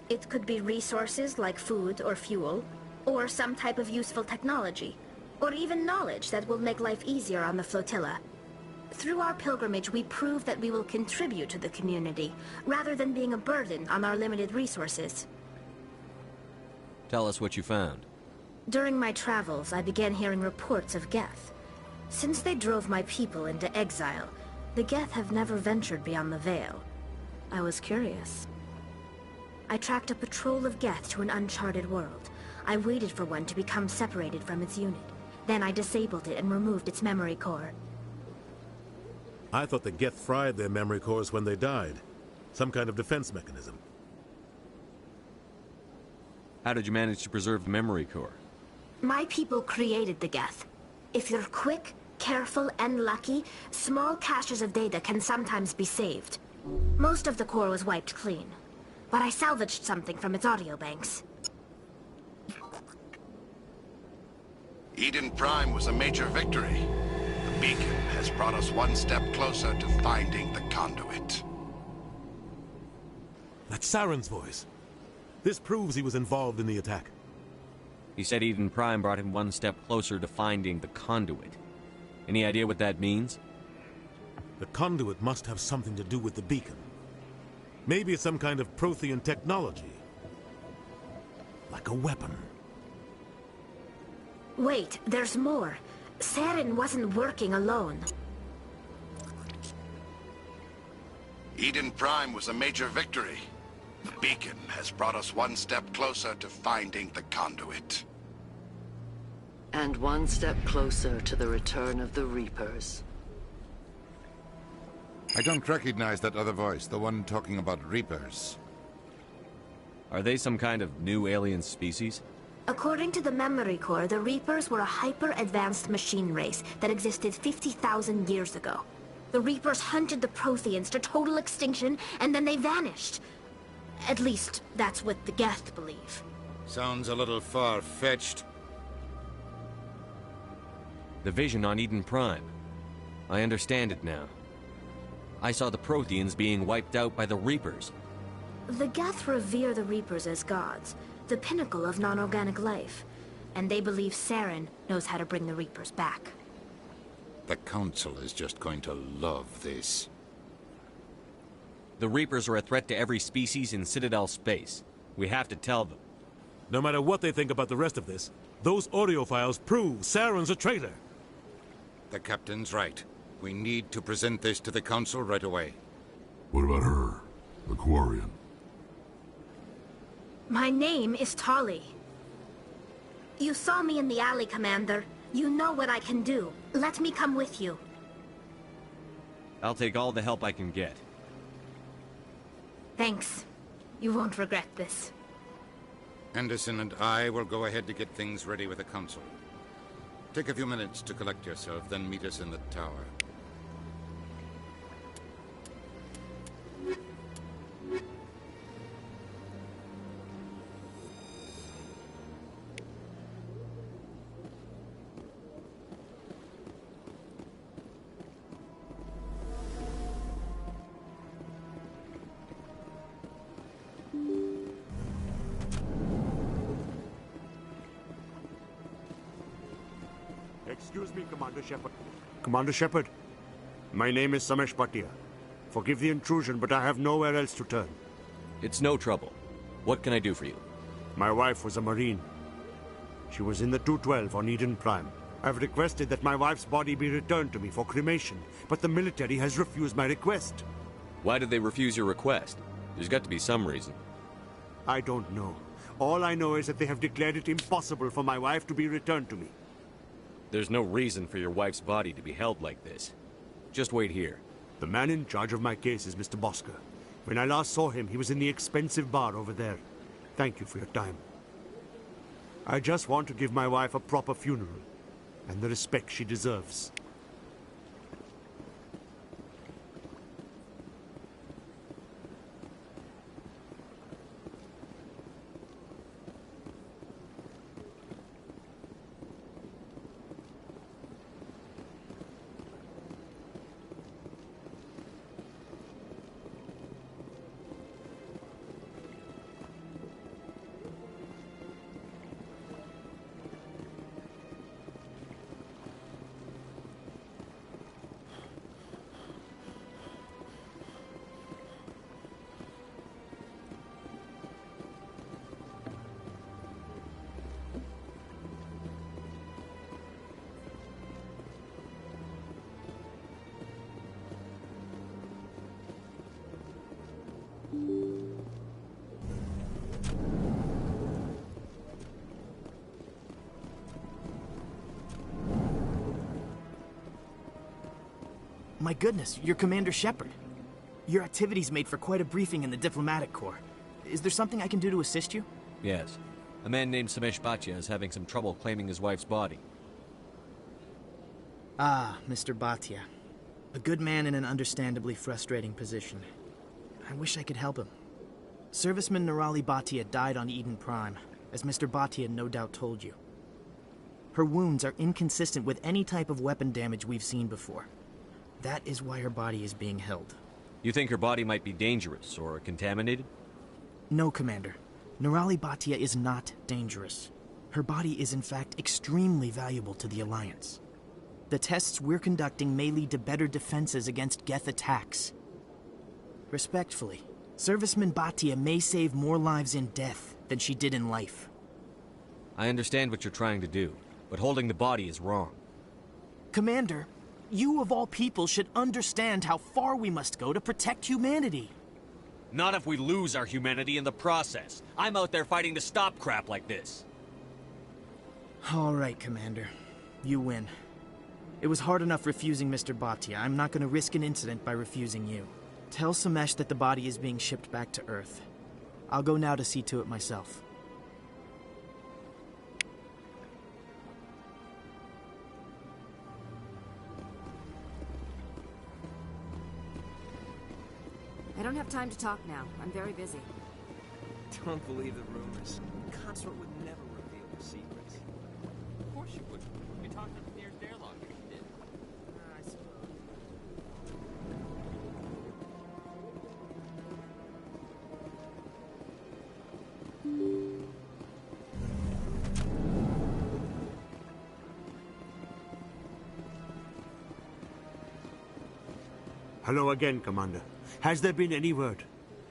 It could be resources like food or fuel, or some type of useful technology, or even knowledge that will make life easier on the flotilla. Through our pilgrimage, we prove that we will contribute to the community, rather than being a burden on our limited resources. Tell us what you found. During my travels, I began hearing reports of Geth. Since they drove my people into exile, the Geth have never ventured beyond the Veil. I was curious. I tracked a patrol of Geth to an uncharted world. I waited for one to become separated from its unit. Then I disabled it and removed its memory core. I thought the Geth fried their memory cores when they died. Some kind of defense mechanism. How did you manage to preserve the memory core? My people created the Geth. If you're quick, careful, and lucky, small caches of data can sometimes be saved. Most of the core was wiped clean, but I salvaged something from its audio banks. Eden Prime was a major victory. The beacon has brought us one step closer to finding the conduit. That's Saren's voice. This proves he was involved in the attack. He said Eden Prime brought him one step closer to finding the conduit. Any idea what that means? The conduit must have something to do with the beacon. Maybe it's some kind of Prothean technology. Like a weapon. Wait, there's more. Saren wasn't working alone. Eden Prime was a major victory. The beacon has brought us one step closer to finding the conduit. And one step closer to the return of the Reapers. I don't recognize that other voice, the one talking about Reapers. Are they some kind of new alien species? According to the memory core, the Reapers were a hyper-advanced machine race that existed 50,000 years ago. The Reapers hunted the Protheans to total extinction, and then they vanished. At least, that's what the Geth believe. Sounds a little far-fetched. The vision on Eden Prime. I understand it now. I saw the Protheans being wiped out by the Reapers. The Geth revere the Reapers as gods, the pinnacle of non-organic life. And they believe Saren knows how to bring the Reapers back. The Council is just going to love this. The Reapers are a threat to every species in Citadel space. We have to tell them. No matter what they think about the rest of this, those audio files prove Saren's a traitor. The Captain's right. We need to present this to the Council right away. What about her? The Quarian? My name is Tali. You saw me in the alley, Commander. You know what I can do. Let me come with you. I'll take all the help I can get. Thanks. You won't regret this. Anderson and I will go ahead to get things ready with the Council. Take a few minutes to collect yourself, then meet us in the tower. Excuse me, Commander Shepard. Commander Shepard, my name is Samesh Bhatia. Forgive the intrusion, but I have nowhere else to turn. It's no trouble. What can I do for you? My wife was a Marine. She was in the 212 on Eden Prime. I've requested that my wife's body be returned to me for cremation, but the military has refused my request. Why did they refuse your request? There's got to be some reason. I don't know. All I know is that they have declared it impossible for my wife to be returned to me. There's no reason for your wife's body to be held like this. Just wait here. The man in charge of my case is Mr. Bosker. When I last saw him, he was in the expensive bar over there. Thank you for your time. I just want to give my wife a proper funeral, and the respect she deserves. My goodness, you're Commander Shepard. Your activities made for quite a briefing in the Diplomatic Corps. Is there something I can do to assist you? Yes. A man named Samesh Bhatia is having some trouble claiming his wife's body. Ah, Mr. Bhatia. A good man in an understandably frustrating position. I wish I could help him. Serviceman Nirali Bhatia died on Eden Prime, as Mr. Bhatia no doubt told you. Her wounds are inconsistent with any type of weapon damage we've seen before. That is why her body is being held. You think her body might be dangerous or contaminated? No, Commander. Nirali Bhatia is not dangerous. Her body is in fact extremely valuable to the Alliance. The tests we're conducting may lead to better defenses against Geth attacks. Respectfully, Serviceman Bhatia may save more lives in death than she did in life. I understand what you're trying to do, but holding the body is wrong. Commander, you of all people should understand how far we must go to protect humanity. Not if we lose our humanity in the process. I'm out there fighting to stop crap like this. All right, Commander. You win. It was hard enough refusing Mr. Bhatia. I'm not going to risk an incident by refusing you. Tell Samesh that the body is being shipped back to Earth. I'll go now to see to it myself. I don't have time to talk now. I'm very busy. Don't believe the rumors. Consort would never reveal her secrets. Of course you wouldn't. You talked to the nearest airlock if you did. I suppose. Hello again, Commander. Has there been any word?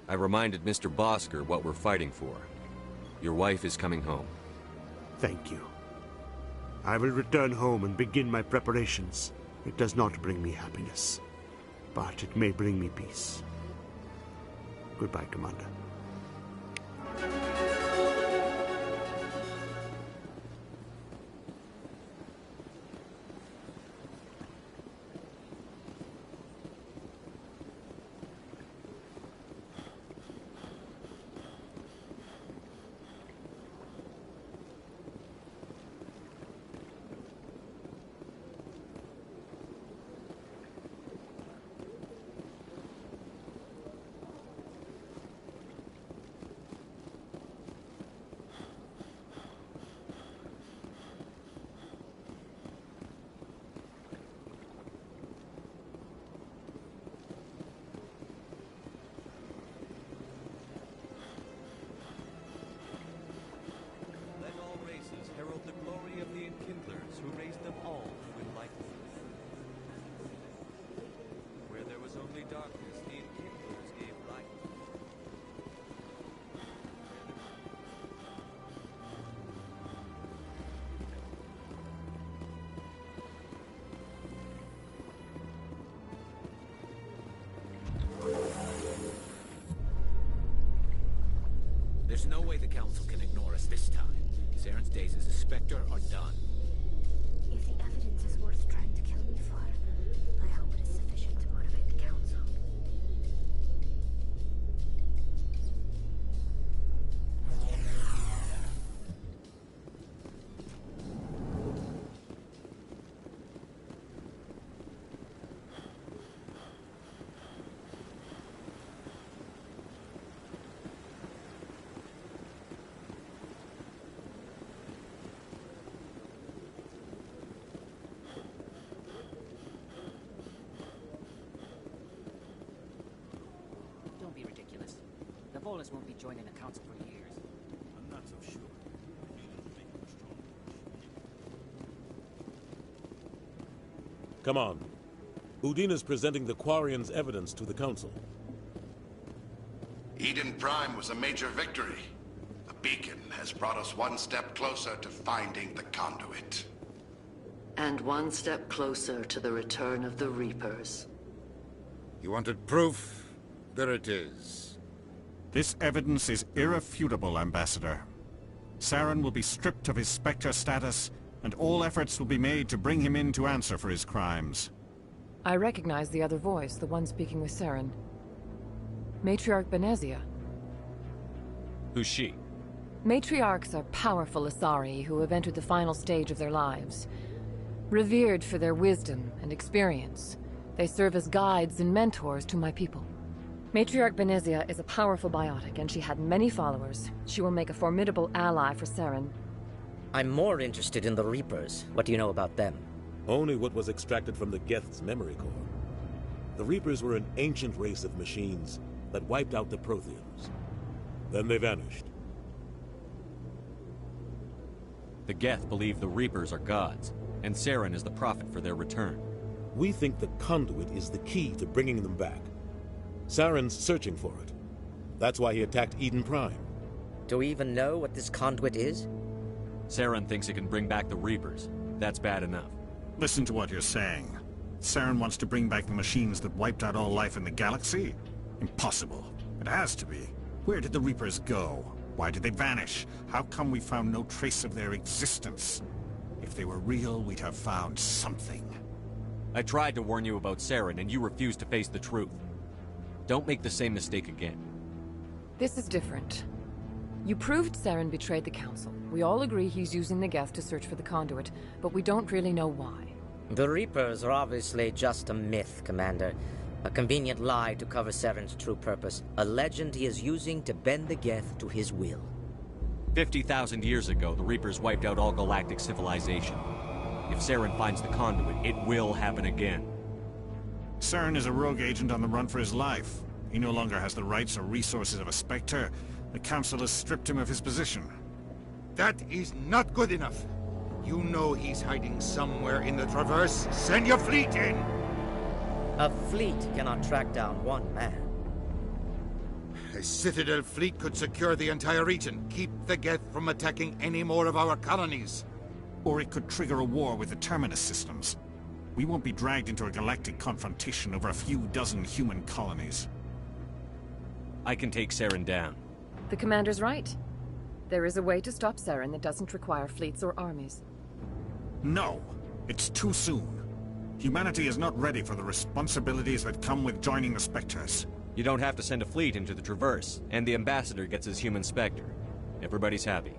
I reminded Mr. Bosker what we're fighting for. Your wife is coming home. Thank you. I will return home and begin my preparations. It does not bring me happiness, but it may bring me peace. Goodbye, Commander. There's no way the Council can ignore us this time. Saren's days as a Spectre are done. If the evidence is worth trying to kill me for, I hope it is sufficient to motivate the Council. Bolus won't be joining the Council for years. I'm not so sure. Come on. Udina's presenting the Quarians' evidence to the Council. Eden Prime was a major victory. The beacon has brought us one step closer to finding the conduit. And one step closer to the return of the Reapers. You wanted proof? There it is. This evidence is irrefutable, Ambassador. Saren will be stripped of his Spectre status, and all efforts will be made to bring him in to answer for his crimes. I recognize the other voice, the one speaking with Saren. Matriarch Benezia. Who's she? Matriarchs are powerful Asari who have entered the final stage of their lives. Revered for their wisdom and experience, they serve as guides and mentors to my people. Matriarch Benezia is a powerful biotic, and she had many followers. She will make a formidable ally for Saren. I'm more interested in the Reapers. What do you know about them? Only what was extracted from the Geth's memory core. The Reapers were an ancient race of machines that wiped out the Protheans. Then they vanished. The Geth believe the Reapers are gods, and Saren is the prophet for their return. We think the conduit is the key to bringing them back. Saren's searching for it. That's why he attacked Eden Prime. Do we even know what this conduit is? Saren thinks it can bring back the Reapers. That's bad enough. Listen to what you're saying. Saren wants to bring back the machines that wiped out all life in the galaxy? Impossible. It has to be. Where did the Reapers go? Why did they vanish? How come we found no trace of their existence? If they were real, we'd have found something. I tried to warn you about Saren, and you refused to face the truth. Don't make the same mistake again. This is different. You proved Saren betrayed the Council. We all agree he's using the Geth to search for the conduit, but we don't really know why. The Reapers are obviously just a myth, Commander. A convenient lie to cover Saren's true purpose. A legend he is using to bend the Geth to his will. 50,000 years ago, the Reapers wiped out all galactic civilization. If Saren finds the conduit, it will happen again. Saren is a rogue agent on the run for his life. He no longer has the rights or resources of a Spectre. The Council has stripped him of his position. That is not good enough. You know he's hiding somewhere in the Traverse. Send your fleet in! A fleet cannot track down one man. A Citadel fleet could secure the entire region, keep the Geth from attacking any more of our colonies. Or it could trigger a war with the Terminus systems. We won't be dragged into a galactic confrontation over a few dozen human colonies. I can take Saren down. The Commander's right. There is a way to stop Saren that doesn't require fleets or armies. No! It's too soon. Humanity is not ready for the responsibilities that come with joining the Spectres. You don't have to send a fleet into the Traverse, and the Ambassador gets his human Spectre. Everybody's happy.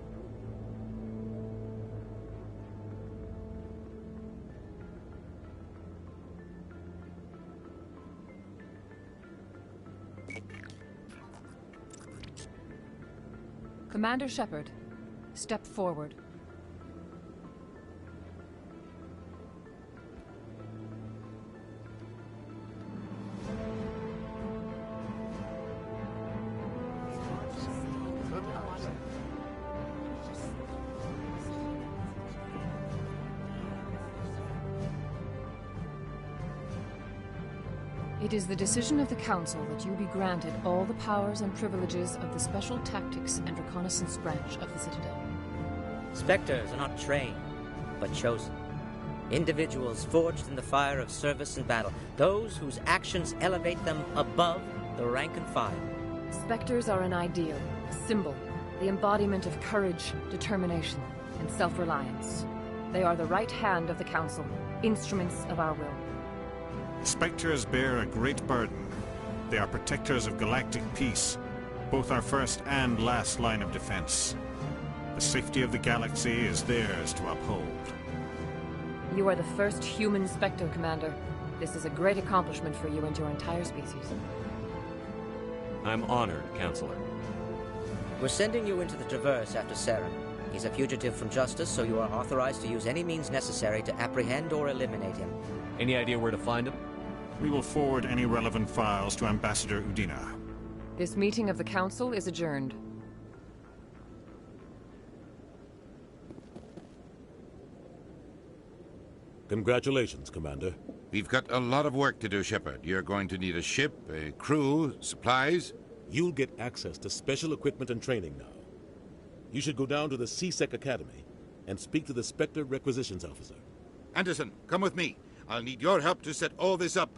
Commander Shepard, step forward. It is the decision of the Council that you be granted all the powers and privileges of the Special Tactics and Reconnaissance branch of the Citadel. Spectres are not trained, but chosen. Individuals forged in the fire of service and battle. Those whose actions elevate them above the rank and file. Spectres are an ideal, a symbol, the embodiment of courage, determination, and self-reliance. They are the right hand of the Council, instruments of our will. The Spectres bear a great burden. They are protectors of galactic peace, both our first and last line of defense. The safety of the galaxy is theirs to uphold. You are the first human Spectre, Commander. This is a great accomplishment for you and your entire species. I'm honored, Counselor. We're sending you into the Traverse after Saren. He's a fugitive from justice, so you are authorized to use any means necessary to apprehend or eliminate him. Any idea where to find him? We will forward any relevant files to Ambassador Udina. This meeting of the Council is adjourned. Congratulations, Commander. We've got a lot of work to do, Shepard. You're going to need a ship, a crew, supplies. You'll get access to special equipment and training now. You should go down to the C-Sec Academy and speak to the Spectre Requisitions Officer. Anderson, come with me. I'll need your help to set all this up.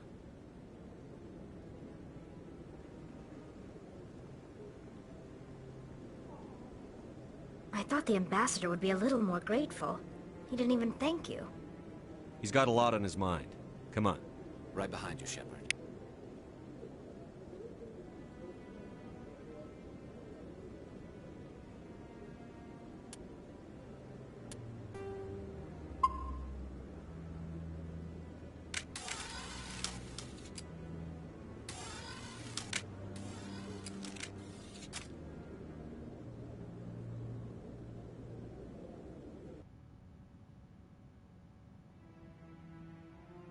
I thought the ambassador would be a little more grateful. He didn't even thank you. He's got a lot on his mind. Come on. Right behind you, Shepard.